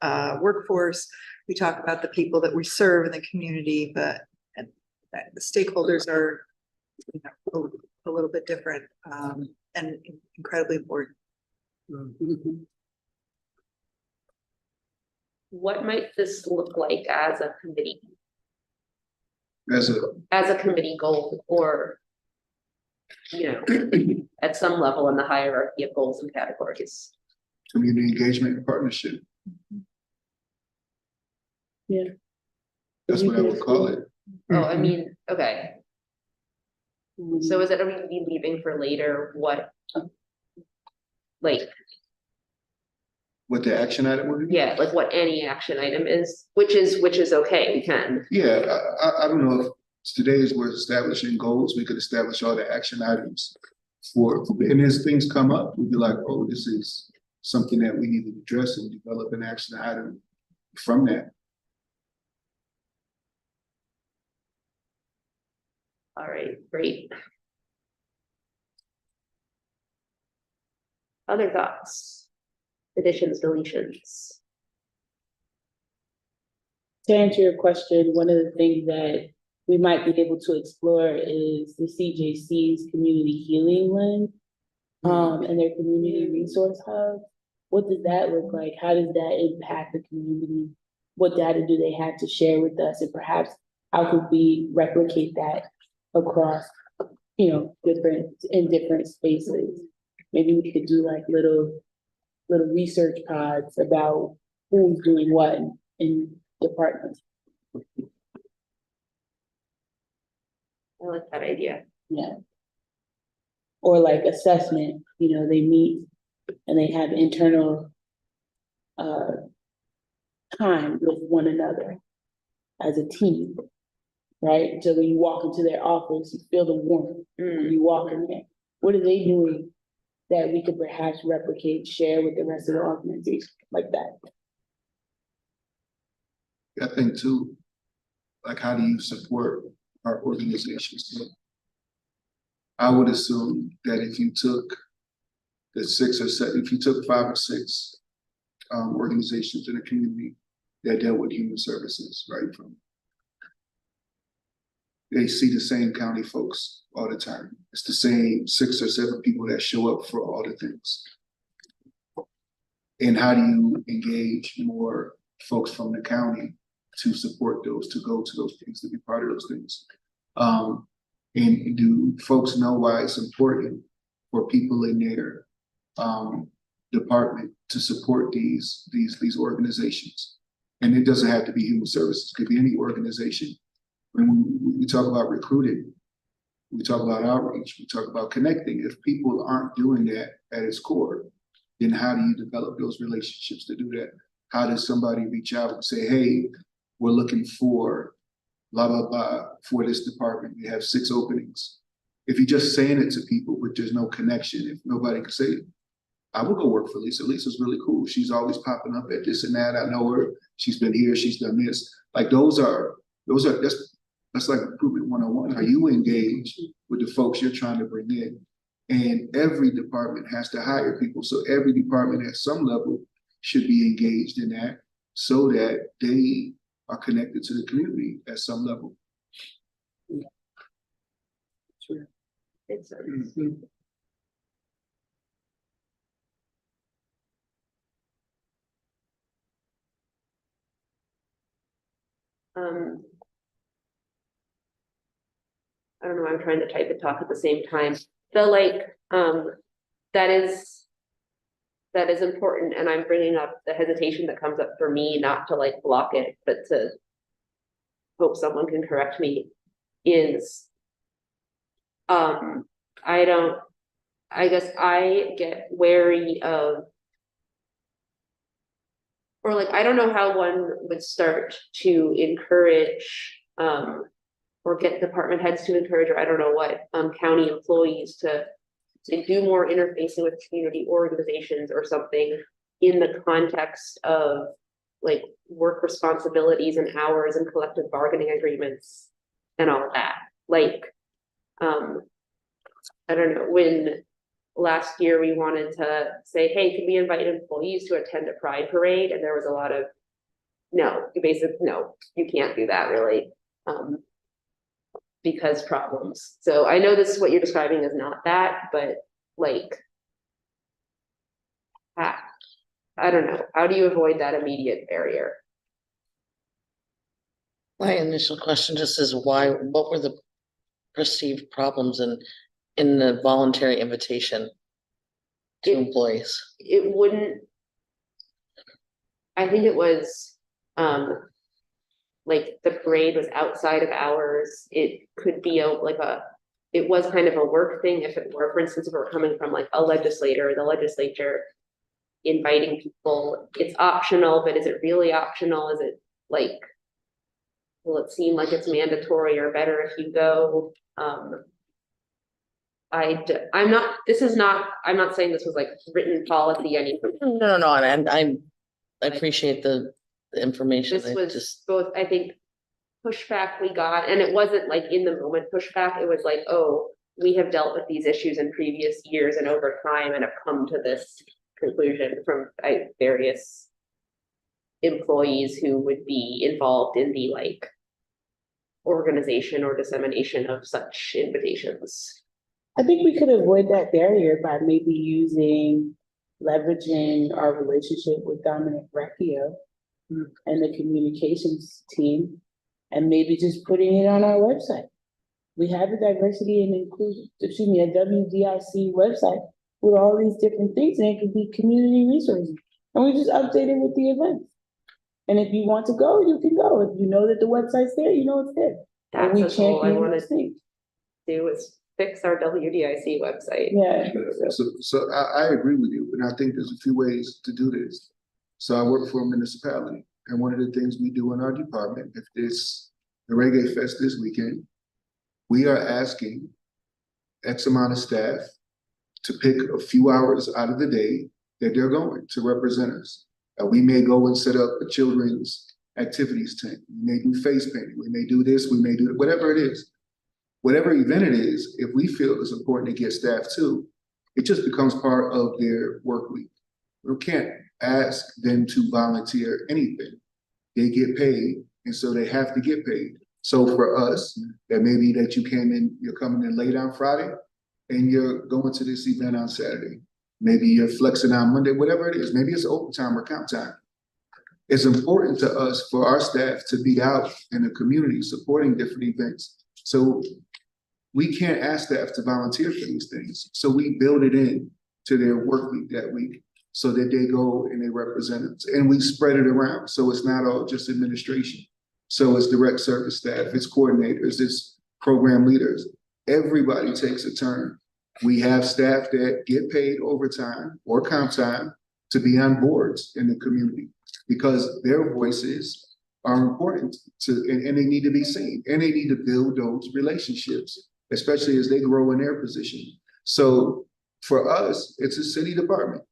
workforce, we talk about the people that we serve in the community, but the stakeholders are a little bit different and incredibly important.
What might this look like as a committee?
As
a committee goal, or at some level in the hierarchy of goals and categories.
Community engagement and partnership.
Yeah.
That's what I would call it.
Oh, I mean, okay. So is it, are we be leaving for later what, like,
What the action item would be?
yeah, like what any action item is, which is okay, we can.
Yeah, I don't know if today's we're establishing goals, we could establish all the action items and as things come up, we'd be like, oh, this is something that we need to address and develop an action item from that.
All right, great. Other thoughts? Additions, deletions?
To answer your question, one of the things that we might be able to explore is the CJC's community healing lens. And their community resource hub. What does that look like? How does that impact the community? What data do they have to share with us? And perhaps how could we replicate that across, different spaces? Maybe we could do like little research pods about who's doing what in departments.
I like that idea.
Yeah. Or like assessment, they meet and they have internal time with one another as a team, right? So when you walk into their office, you feel the warmth when you walk in there. What are they doing that we could perhaps replicate, share with the rest of the organization like that?
I think too, like, how do you support our organizations? I would assume that if you took the 6 or 7, if you took 5 or 6 organizations in a community that dealt with human services, right? They see the same county folks all the time. It's the same 6 or 7 people that show up for all the things. And how do you engage more folks from the county to support those, to go to those things, to be part of those things? And do folks know why it's important for people in their department to support these organizations? And it doesn't have to be human services, it could be any organization. When we talk about recruiting, we talk about outreach, we talk about connecting. If people aren't doing that at its core, then how do you develop those relationships to do that? How does somebody reach out and say, hey, we're looking for blah, blah, blah, for this department, we have 6 openings. If you're just saying it to people, but there's no connection, if nobody can say, I will go work for Lisa. Lisa's really cool. She's always popping up at this and that. I know her. She's been here. She's done this. Like that's like recruitment 101. Are you engaged with the folks you're trying to bring in? And every department has to hire people. So every department at some level should be engaged in that so that they are connected to the community at some level.
Sure.
It's I don't know, I'm trying to type and talk at the same time. So that is important, and I'm bringing up the hesitation that comes up for me, not to like block it, but to hope someone can correct me, is I guess I get wary of, or like, I don't know how one would start to encourage or get department heads to encourage, or I don't know what, county employees to do more interfacing with community organizations or something in the context of like work responsibilities and hours and collective bargaining agreements and all of that. Like, I don't know, when last year we wanted to say, hey, can we invite employees to attend a pride parade? And there was a lot of, no, you can't do that really. Because problems. So I know this is what you're describing is not that, but like, I don't know. How do you avoid that immediate barrier?
My initial question just is what were the perceived problems in the voluntary invitation to employees?
It wouldn't, I think it was, like the parade was outside of hours. It could be it was kind of a work thing if it were, for instance, if it were coming from like a legislator or the legislature inviting people. It's optional, but is it really optional? Is it like, will it seem like it's mandatory or better if you go? I'm not saying this was like written policy, anything.
No, and I appreciate the information.
This was both, I think, pushback we got, and it wasn't like in the moment pushback, it was like, oh, we have dealt with these issues in previous years and over time and have come to this conclusion from various employees who would be involved in the like organization or dissemination of such invitations.
I think we could avoid that barrier by maybe leveraging our relationship with Dominic Recchio and the communications team, and maybe just putting it on our website. We have a diversity and inclusion, a WDIC website with all these different things, and it could be community resources. And we just update it with the events. And if you want to go, you can go. If you know that the website's there, you know it's there.
That's a goal I want to
do
is fix our WDIC website.
Yeah.
So I agree with you, and I think there's a few ways to do this. So I work for a municipality, and one of the things we do in our department, if it's the Reggae Fest this weekend, we are asking X amount of staff to pick a few hours out of the day that they're going to represent us. We may go and set up a children's activities tent. We may do face painting. We may do this. We may do that. Whatever it is, whatever event it is, if we feel it's important to get staff too, it just becomes part of their work week. We can't ask them to volunteer anything. They get paid, and so they have to get paid. So for us, that may be that you're coming in late on Friday, and you're going to this event on Saturday. Maybe you're flexing on Monday, whatever it is. Maybe it's overtime or count time. It's important to us for our staff to be out in the community supporting different events. So we can't ask staff to volunteer for these things. So we build it in to their work week that week so that they go and they represent us. And we spread it around. So it's not all just administration. So it's direct service staff, it's coordinators, it's program leaders. Everybody takes a turn. We have staff that get paid overtime or comp time to be on boards in the community because their voices are important and they need to be seen, and they need to build those relationships, especially as they grow in their position. So for us, it's a city department,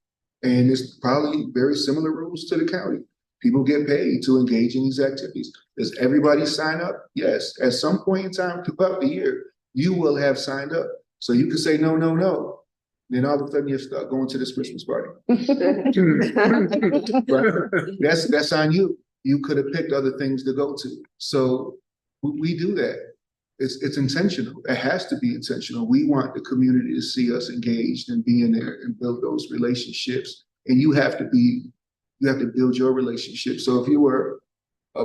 and it's probably very similar rules to the county. People get paid to engage in these activities. Does everybody sign up? Yes. At some point in time throughout the year, you will have signed up. So you can say no, no, no. Then all of a sudden you start going to this Christmas party. That's on you. You could have picked other things to go to. So we do that. It's intentional. It has to be intentional. We want the community to see us engaged and be in there and build those relationships. And you have to build your relationship. So if you were a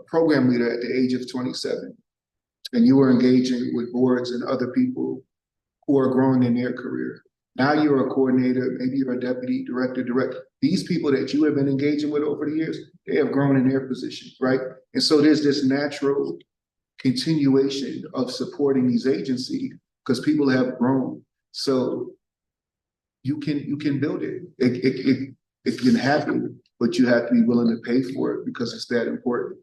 program leader at the age of 27 and you were engaging with boards and other people who are growing in their career, now you're a coordinator, maybe you're a deputy director. These people that you have been engaging with over the years, they have grown in their position, right? And so there's this natural continuation of supporting these agencies because people have grown. So you can build it. It can happen, but you have to be willing to pay for it because it's that important.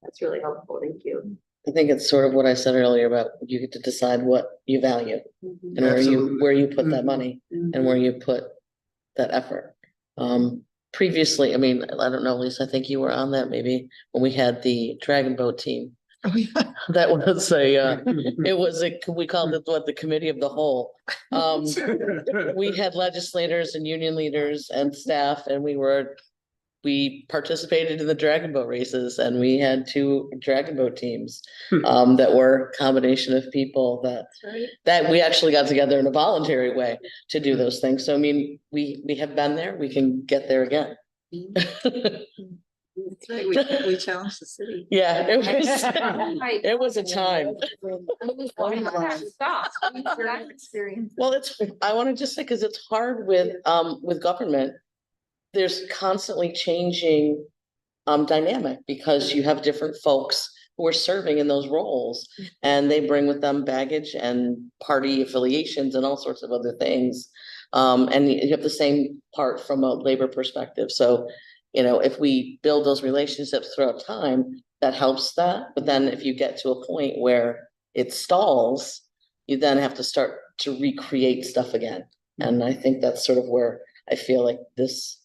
That's really helpful. Thank you.
I think it's sort of what I said earlier about you get to decide what you value and where you put that money and where you put that effort. Previously, I mean, I don't know, Lisa, I think you were on that maybe when we had the Dragon Boat team.
Oh, yeah.
That was we called it the committee of the whole. We had legislators and union leaders and staff, and we participated in the dragon boat races, and we had 2 dragon boat teams that were a combination of people that we actually got together in a voluntary way to do those things. So I mean, we have been there, we can get there again.
That's right. We challenged the city.
Yeah, it was a time. Well, I want to just say, because it's hard with government. There's constantly changing dynamic because you have different folks who are serving in those roles, and they bring with them baggage and party affiliations and all sorts of other things. And you have the same part from a labor perspective. So, you know, if we build those relationships throughout time, that helps that. But then if you get to a point where it stalls, you then have to start to recreate stuff again. And I think that's sort of where I feel like this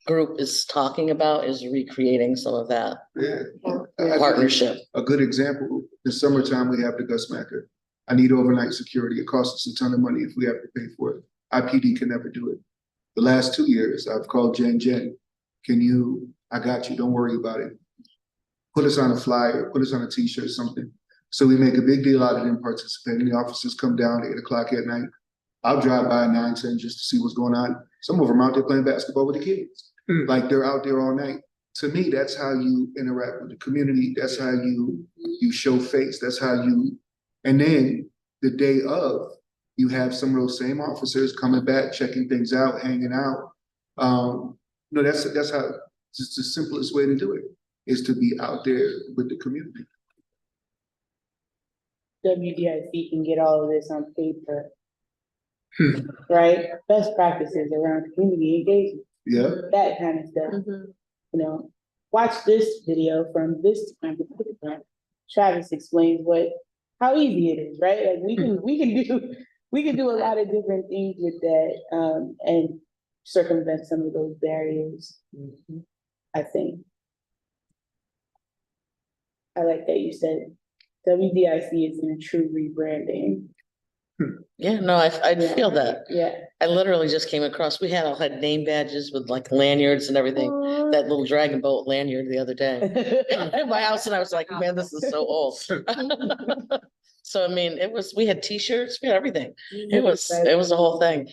group is talking about is recreating some of that
Yeah. I-
partnership.
A good example, in summertime, we have the Gus Macker. I need overnight security. It costs us a ton of money if we have to pay for it. IPD can never do it. The last 2 years, I've called Jen, I got you, don't worry about it. Put us on a flyer, put us on a t-shirt, something. So we make a big deal out of them participating. The officers come down at 8 o'clock at night. I'll drive by 9, 10 just to see what's going on. Some of them out there playing basketball with the kids. Like they're out there all night. To me, that's how you interact with the community. That's how you show face. That's how you, and then the day of, you have some of those same officers coming back, checking things out, hanging out. No, that's how, it's the simplest way to do it, is to be out there with the community.
WDIC can get all of this on paper. Right? Best practices around community engagement,
Yeah.
that kind of stuff.
Mhm.
You know, watch this video from this time. Travis explains how easy it is, right? Like we can do a lot of different things with that, and circumvent some of those barriers. I think. I like that you said WDIC is in a true rebranding.
Yeah, no, I feel that.
Yeah.
I literally just came across, we all had name badges with like lanyards and everything, that little dragon boat lanyard the other day. At my house, and I was like, man, this is so old. So, I mean, we had t-shirts, we had everything. It was a whole thing.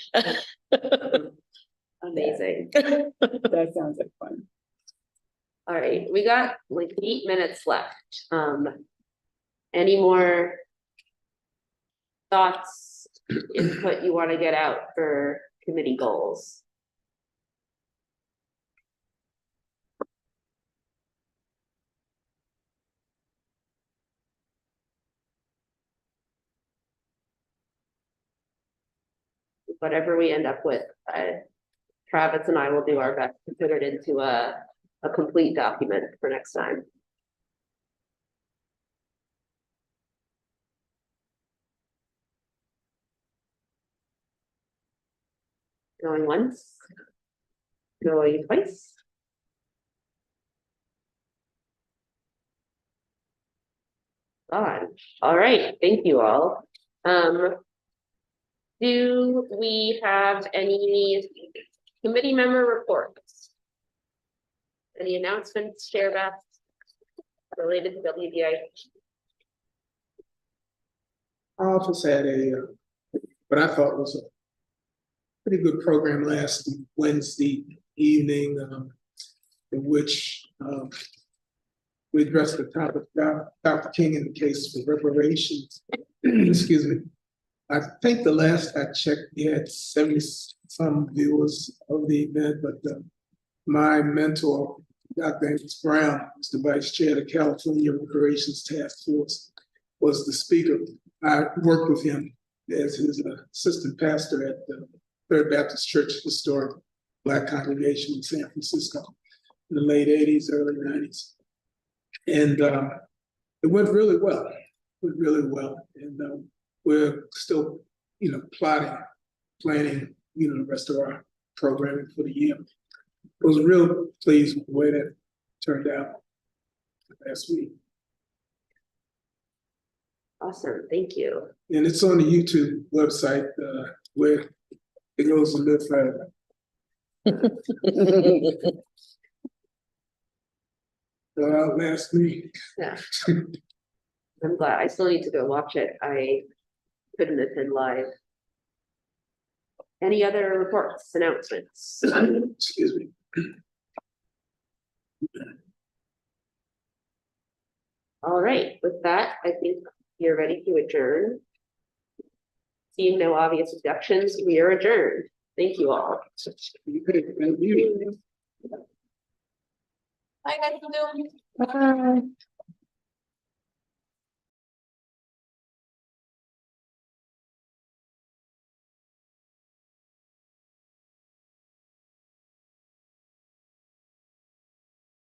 Amazing.
That sounds like fun.
All right, we got like 8 minutes left. Any more thoughts, input you want to get out for committee goals? Whatever we end up with, Travis and I will do our best to put it into a complete document for next time. Going once, going twice. On. All right, thank you all. Do we have any committee member reports? Any announcements, Chair Beth, related to WDI?
I also had what I thought was a pretty good program last Wednesday evening, in which we addressed the topic of Dr. King in the case for reparations. Excuse me. I think the last I checked, we had 70-some viewers of the event, but my mentor, Dr. Angus Brown, was the vice chair of the California Reparations Task Force, was the speaker. I worked with him as his assistant pastor at the Third Baptist Church Historic Black Congregation in San Francisco in the late 80s, early 90s. And it went really well. And we're still, planning, the rest of our programming for the year. I was real pleased with the way that turned out last week.
Awesome, thank you.
And it's on the YouTube website where it goes a little further. So outlast me.
Yeah. I'm glad. I still need to go watch it. I couldn't attend live. Any other reports, announcements?
Excuse me.
All right, with that, I think you're ready to adjourn. Seeing no obvious objections, we are adjourned. Thank you all.
Hi, guys.
Bye.